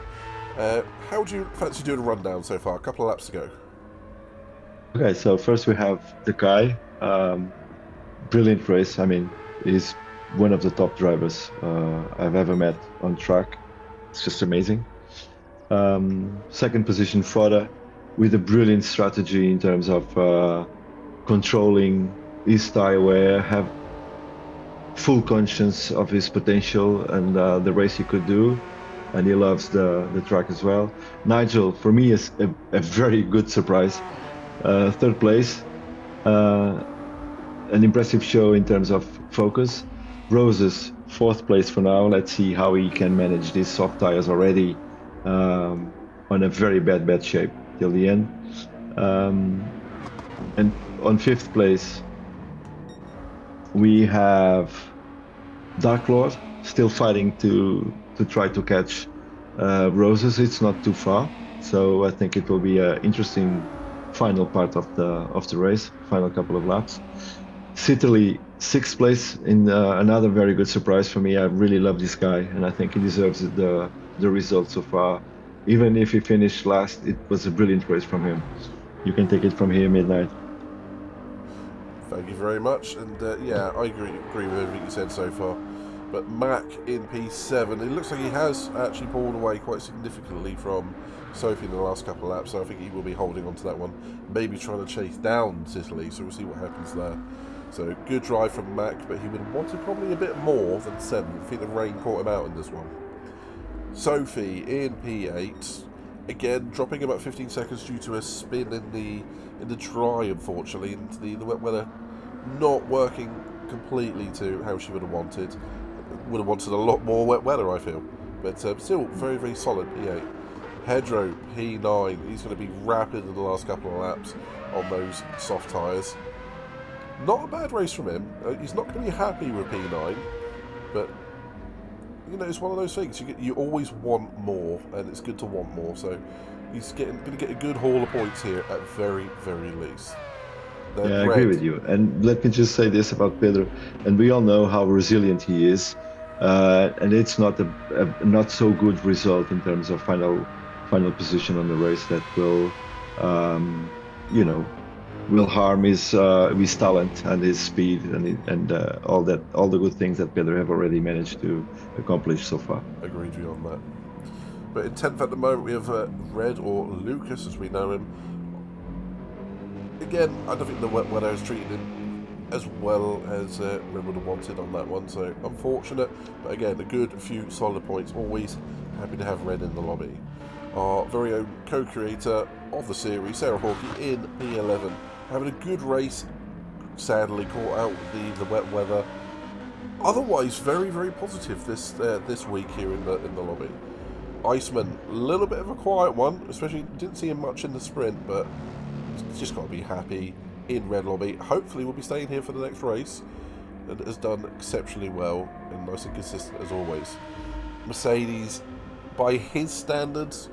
How do you fancy doing a rundown so far? A couple of laps to go. Okay, so first we have the Kai. brilliant race. I mean, he's one of the top drivers I've ever met on track. It's just amazing. Second position, Fodder, with a brilliant strategy in terms of controlling his tire wear, have full conscience of his potential and the race he could do, and he loves the track as well. Nigel, for me, is a very good surprise. Third place, an impressive show in terms of focus. Roses, fourth place for now. Let's see how he can manage these soft tires already on a very bad shape till the end. And on fifth place, we have Dark Lord still fighting to try to catch Roses. It's not too far, so I think it will be an interesting final part of the race, final couple of laps. Sitterly, sixth place in another very good surprise for me. I really love this guy, and I think he deserves the result so far. Even if he finished last, it was a brilliant race from him. You can take it from here, Midnight. Thank you very much, and yeah, I agree with everything you said so far. But Mac in P7, it looks like he has actually pulled away quite significantly from Sophie in the last couple of laps, so I think he will be holding on to that one, maybe trying to chase down Sicily, so we'll see what happens there. So good drive from Mac, but he would have wanted probably a bit more than 7th. I think the rain caught him out in this one. Sophie in P8, again dropping about 15 seconds due to a spin in the dry, unfortunately, and the wet weather not working completely to how she would have wanted. Would have wanted a lot more wet weather, I feel, but still very, very solid P8. Pedro P9, he's going to be rapid in the last couple of laps on those soft tyres. Not a bad race from him. He's not going to be happy with P9, but you know, it's one of those things. You always want more, and it's good to want more. So he's going to get a good haul of points here at very, very least. Then yeah, I agree with you. And let me just say this about Pedro, and we all know how resilient he is, and it's not a not so good result in terms of final position on the race that will, you know, will harm his talent and his speed and all the good things that Pedro have already managed to accomplish so far. Agreed with you on that. But in 10th at the moment we have Red, or Lucas as we know him. Again, I don't think the wet weather has treated him as well as Red would have wanted on that one, so unfortunate. But again, a good few solid points. Always happy to have Red in the lobby. Our very own co-creator of the series, Sarah Hawkey, in P11. Having a good race, sadly caught out with the wet weather. Otherwise, very, very positive this week here in the lobby. Iceman, a little bit of a quiet one, especially didn't see him much in the sprint, but he's just got to be happy in red lobby. Hopefully, we'll be staying here for the next race, and has done exceptionally well and nice and consistent as always. Mercedes, by his standards,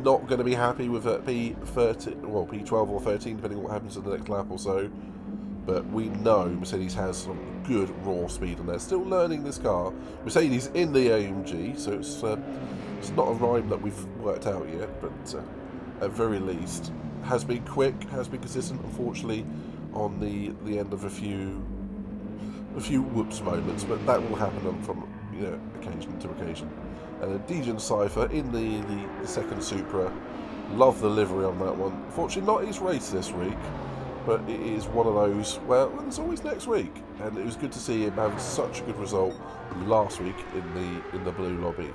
not going to be happy with P13, well, P12 or 13, depending on what happens in the next lap or so. But we know Mercedes has some good raw speed, and they're still learning this car. Mercedes in the AMG, so it's not a rhyme that we've worked out yet, but at very least has been quick, has been consistent. Unfortunately, on the end of a few whoops moments, but that will happen from occasion to occasion. And Dejan Cypher in the second Supra. Love the livery on that one. Unfortunately, not his race this week, but it is one of those, well, there's always next week. And it was good to see him having such a good result last week in the blue lobby.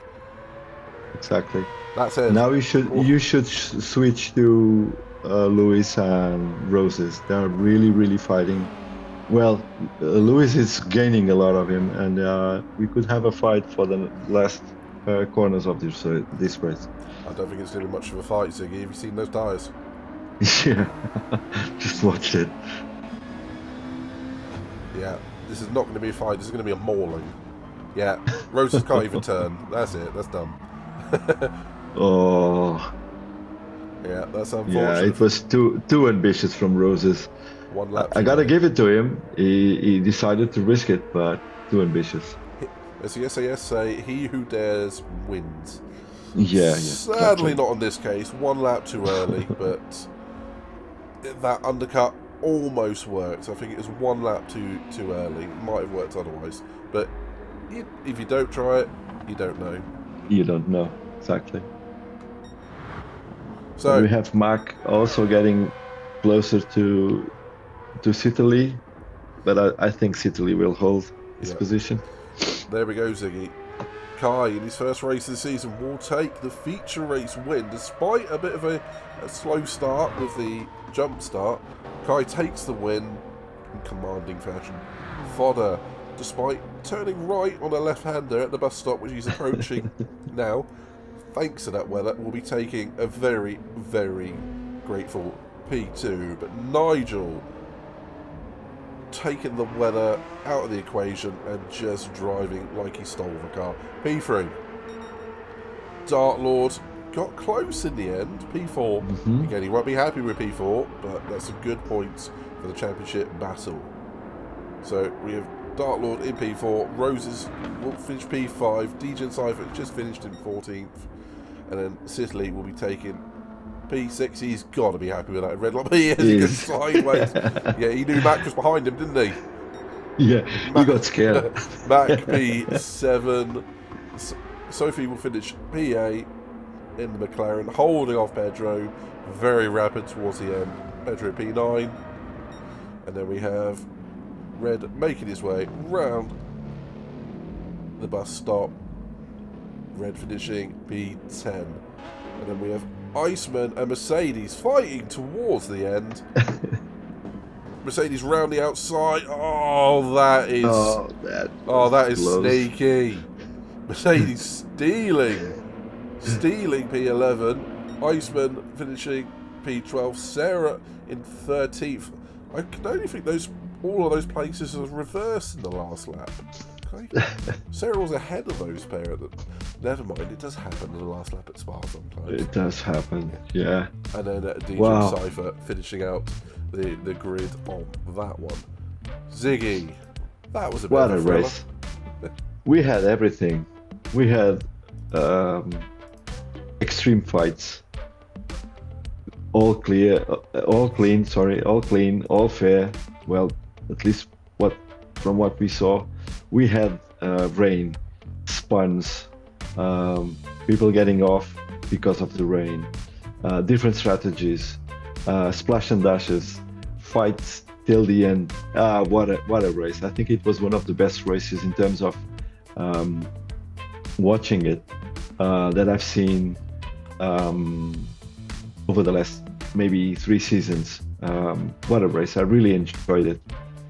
Exactly. That's it. Now you should switch to Lewis and Roses. They're really, really fighting. Well, Lewis is gaining a lot of him, and we could have a fight for the last corners of this race. I don't think it's going to be much of a fight, Ziggy. Have you seen those tyres? Yeah, just watched it. Yeah, this is not going to be a fight. This is going to be a mauling. Yeah, Roses can't even turn. That's it. That's done. Oh. Yeah, that's unfortunate. Yeah, it was too ambitious from Roses. One lap. I gotta give it to him. He decided to risk it, but too ambitious. As the SAS say, he who dares wins. Yeah. Sadly, not in this case. One lap too early, but that undercut almost worked. I think it was 1 lap too early. Might have worked otherwise. But if you don't try it, you don't know. You don't know, exactly. So we have Mac also getting closer to Italy, but I think Italy will hold his position. There we go, Ziggy. Kai, in his first race of the season, will take the feature race win. Despite a bit of a slow start with the jump start, Kai takes the win in commanding fashion. Fodder, despite turning right on a left-hander at the bus stop, which he's approaching now, thanks to that weather, will be taking a very, very grateful P2. But Nigel taking the weather out of the equation and just driving like he stole the car. P3. Dart Lord got close in the end. P4. Again, he won't be happy with P4, but that's a good point for the championship battle. So we have Dart Lord in P4. Roses will finish P5. DJ and Cypher just finished in 14th. And then Sicily will be taking P6. He's got to be happy with that red light. He goes sideways. Yeah, he knew Mac was behind him, didn't he? Yeah, he got scared. Mac P7. Sophie will finish P8 in the McLaren, holding off Pedro. Very rapid towards the end. Pedro P9. And then we have Red making his way round the bus stop. Red finishing P10. And then we have Iceman and Mercedes fighting towards the end. Mercedes round the outside. Oh, that is... that is sneaky. Mercedes stealing P11. Iceman finishing P12. Sarah in 13th. I can only think all of those places are reversed in the last lap. Okay. Sarah was ahead of those pair. Never mind, it does happen in the last lap at Spa sometimes. It does happen, yeah. And then DJ Cypher finishing out the grid on that one. Ziggy, that was a bit of a race. We had everything. We had extreme fights. All clean, all fair. Well, at least from what we saw. We had rain, spuns, people getting off because of the rain, different strategies, splash and dashes, fights till the end. What a race. I think it was one of the best races in terms of watching it that I've seen over the last maybe 3 seasons. What a race. I really enjoyed it.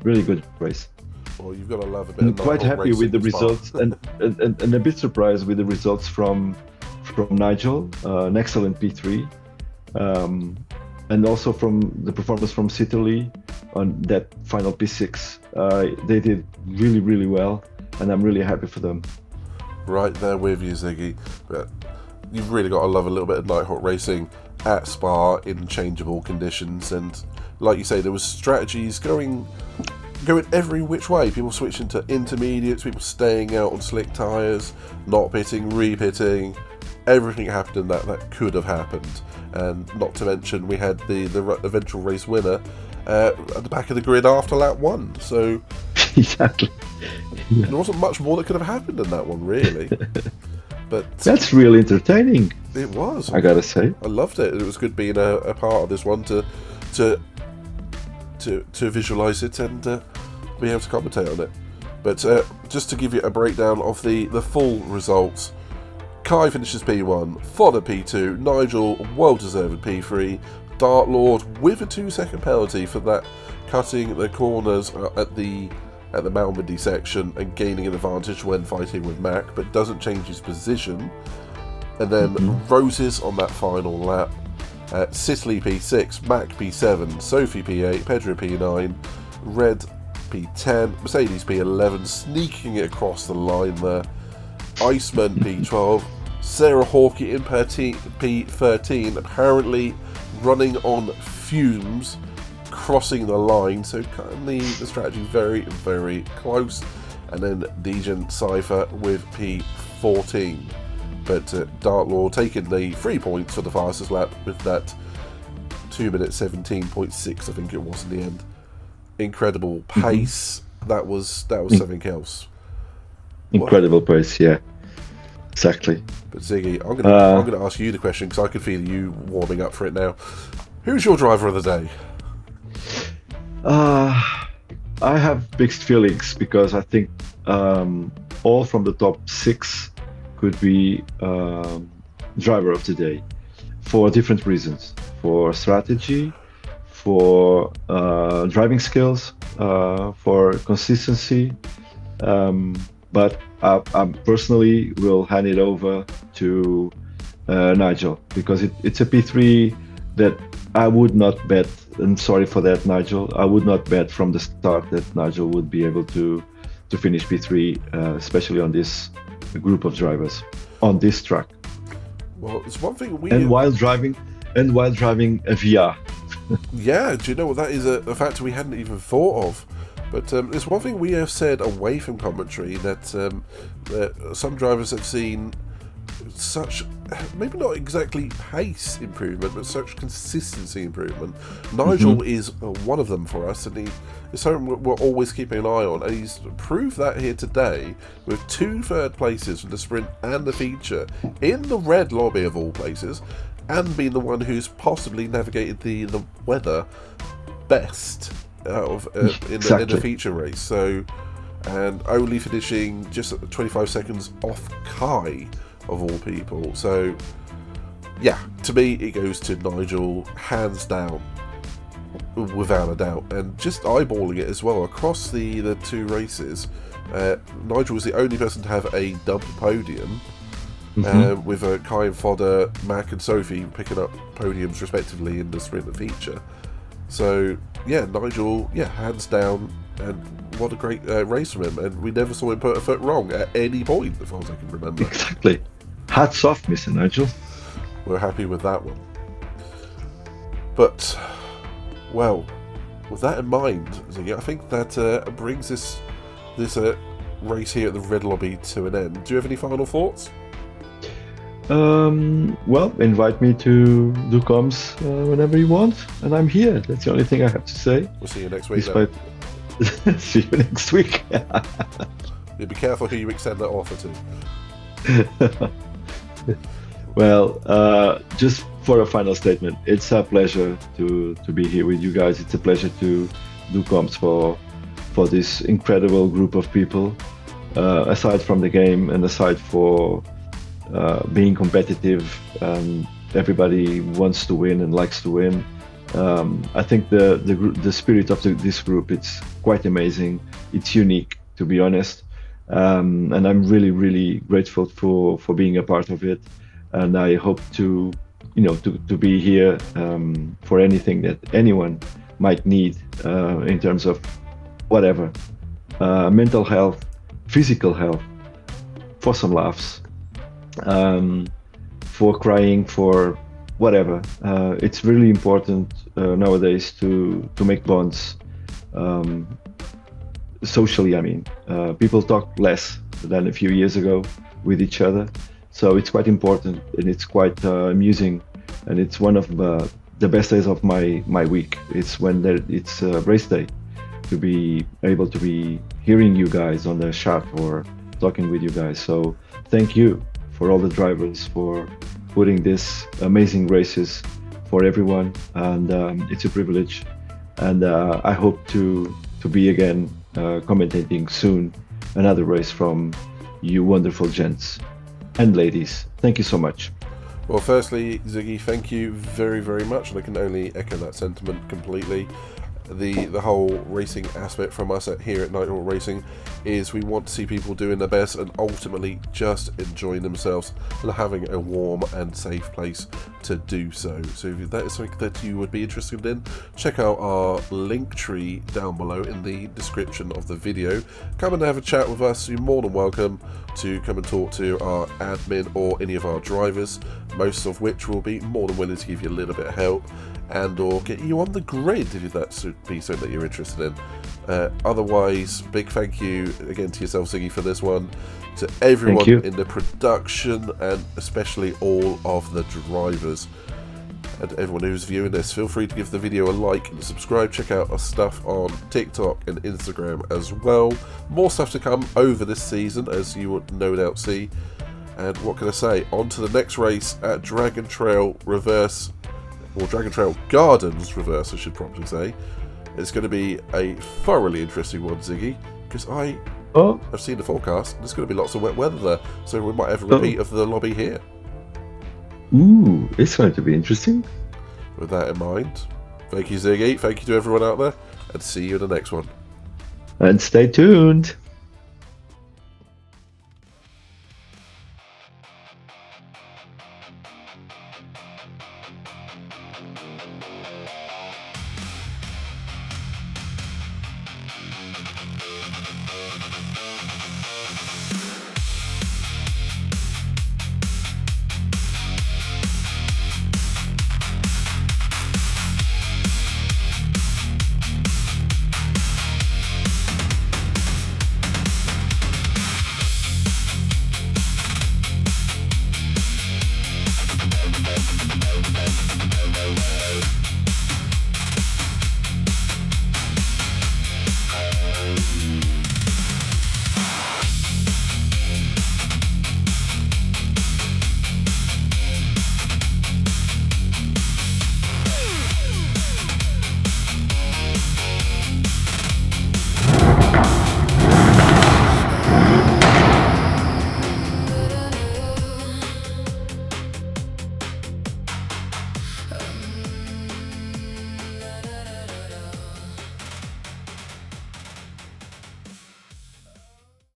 Really good race. Well, you've got to love a bit. I'm quite happy with the results and a bit surprised with the results from Nigel, an excellent P3, and also from the performance from Italy on that final P6. They did really, really well, and I'm really happy for them. Right there with you, Ziggy. But you've really got to love a little bit of Nighthawk racing at Spa in changeable conditions, and like you say, there was strategies going every which way. People switching to intermediates, people staying out on slick tyres, not pitting, re-pitting. Everything happened in that could have happened. And not to mention, we had the eventual race winner at the back of the grid after lap 1. So exactly. Yeah. There wasn't much more that could have happened in that one, really. But that's really entertaining. It was. I gotta say, I loved it. It was good being a part of this one to visualise it and be able to commentate on it. But just to give you a breakdown of the full results, Kai finishes P1, Fodder P2, Nigel well-deserved P3, Dart Lord with a 2-second penalty for that cutting the corners at the Malmedy section and gaining an advantage when fighting with Mac, but doesn't change his position. And then Roses on that final lap. Sicily P6, Mac P7, Sophie P8, Pedro P9, Red P10, Mercedes P11, sneaking it across the line there. Iceman P12, Sarah Hawkey in P13, apparently running on fumes, crossing the line, so currently the strategy very, very close. And then DJ Cypher with P14. But Dart Lord taking the 3 points for the fastest lap with that 2 minutes 17.6, I think it was in the end. Incredible pace. That was something else. Incredible pace, yeah. Exactly. But Ziggy, I'm gonna ask you the question because I can feel you warming up for it now. Who's your driver of the day? I have mixed feelings because I think all from the top 6 could be driver of the day for different reasons. For strategy, for driving skills, for consistency. But I personally will hand it over to Nigel because it's a P3 that I would not bet. And sorry for that, Nigel. I would not bet from the start that Nigel would be able to finish P3, especially on this group of drivers on this track. Well, it's one thing while driving a VR. Yeah, do you know what? That is a factor we hadn't even thought of. But it's one thing we have said away from commentary that some drivers have seen such, maybe not exactly pace improvement, but such consistency improvement. Nigel is one of them for us, and he is something we're always keeping an eye on, and he's proved that here today with 2 third places for the sprint and the feature in the red lobby of all places, and being the one who's possibly navigated the weather best out of in the feature race. So, and only finishing just 25 seconds off Kai of all people. So yeah, to me it goes to Nigel hands down, without a doubt. And just eyeballing it as well across the 2 races, Nigel was the only person to have a double podium, with Kai and Fodder, Mac and Sophie picking up podiums respectively in the sprint and feature. So yeah, Nigel, hands down, and what a great race from him, and we never saw him put a foot wrong at any point, as far as I can remember. Exactly. Hats off, Mr. Nigel. We're happy with that one. But, well, with that in mind, Ziggy, I think that brings this race here at the Red Lobby to an end. Do you have any final thoughts? Well, invite me to do comms whenever you want, and I'm here. That's the only thing I have to say. We'll see you next week. See you next week. Yeah, be careful who you extend that offer to. Well, just for a final statement, it's a pleasure to be here with you guys. It's a pleasure to do comms for this incredible group of people. Aside from the game and aside for being competitive, everybody wants to win and likes to win. I think the spirit of this group, it's quite amazing. It's unique, to be honest, and I'm really, really grateful for being a part of it. And I hope to be here for anything that anyone might need in terms of whatever, mental health, physical health, for some laughs, for crying, for whatever. It's really important nowadays to make bonds socially. I mean, people talk less than a few years ago with each other, so it's quite important, and it's quite amusing, and it's one of the best days of my week. It's when it's race day, to be able to be hearing you guys on the chat or talking with you guys. So thank you for all the drivers for putting this amazing races for everyone, and it's a privilege, and I hope to be again commentating soon another race from you wonderful gents and ladies. Thank you so much. Well, firstly, Ziggy, thank you very, very much, and I can only echo that sentiment completely. The whole racing aspect from us here at Night Owl Racing is we want to see people doing their best and ultimately just enjoying themselves and having a warm and safe place to do so. So if that is something that you would be interested in, check out our link tree down below in the description of the video. Come and have a chat with us. You're more than welcome to come and talk to our admin or any of our drivers, most of which will be more than willing to give you a little bit of help and or get you on the grid if that should be something that you're interested in. Otherwise, big thank you again to yourself, Ziggy, for this one, to everyone in the production, and especially all of the drivers. And everyone who's viewing this, feel free to give the video a like and subscribe. Check out our stuff on TikTok and Instagram as well. More stuff to come over this season, as you would no doubt see. And what can I say? On to the next race at Dragon Trail Reverse, or Dragon Trail Gardens Reverse, I should probably say. It's going to be a thoroughly interesting one, Ziggy, because I've seen the forecast. There's going to be lots of wet weather there, so we might have a repeat of the lobby here. Ooh, it's going to be interesting. With that in mind, thank you, Ziggy. Thank you to everyone out there, and see you in the next one. And stay tuned.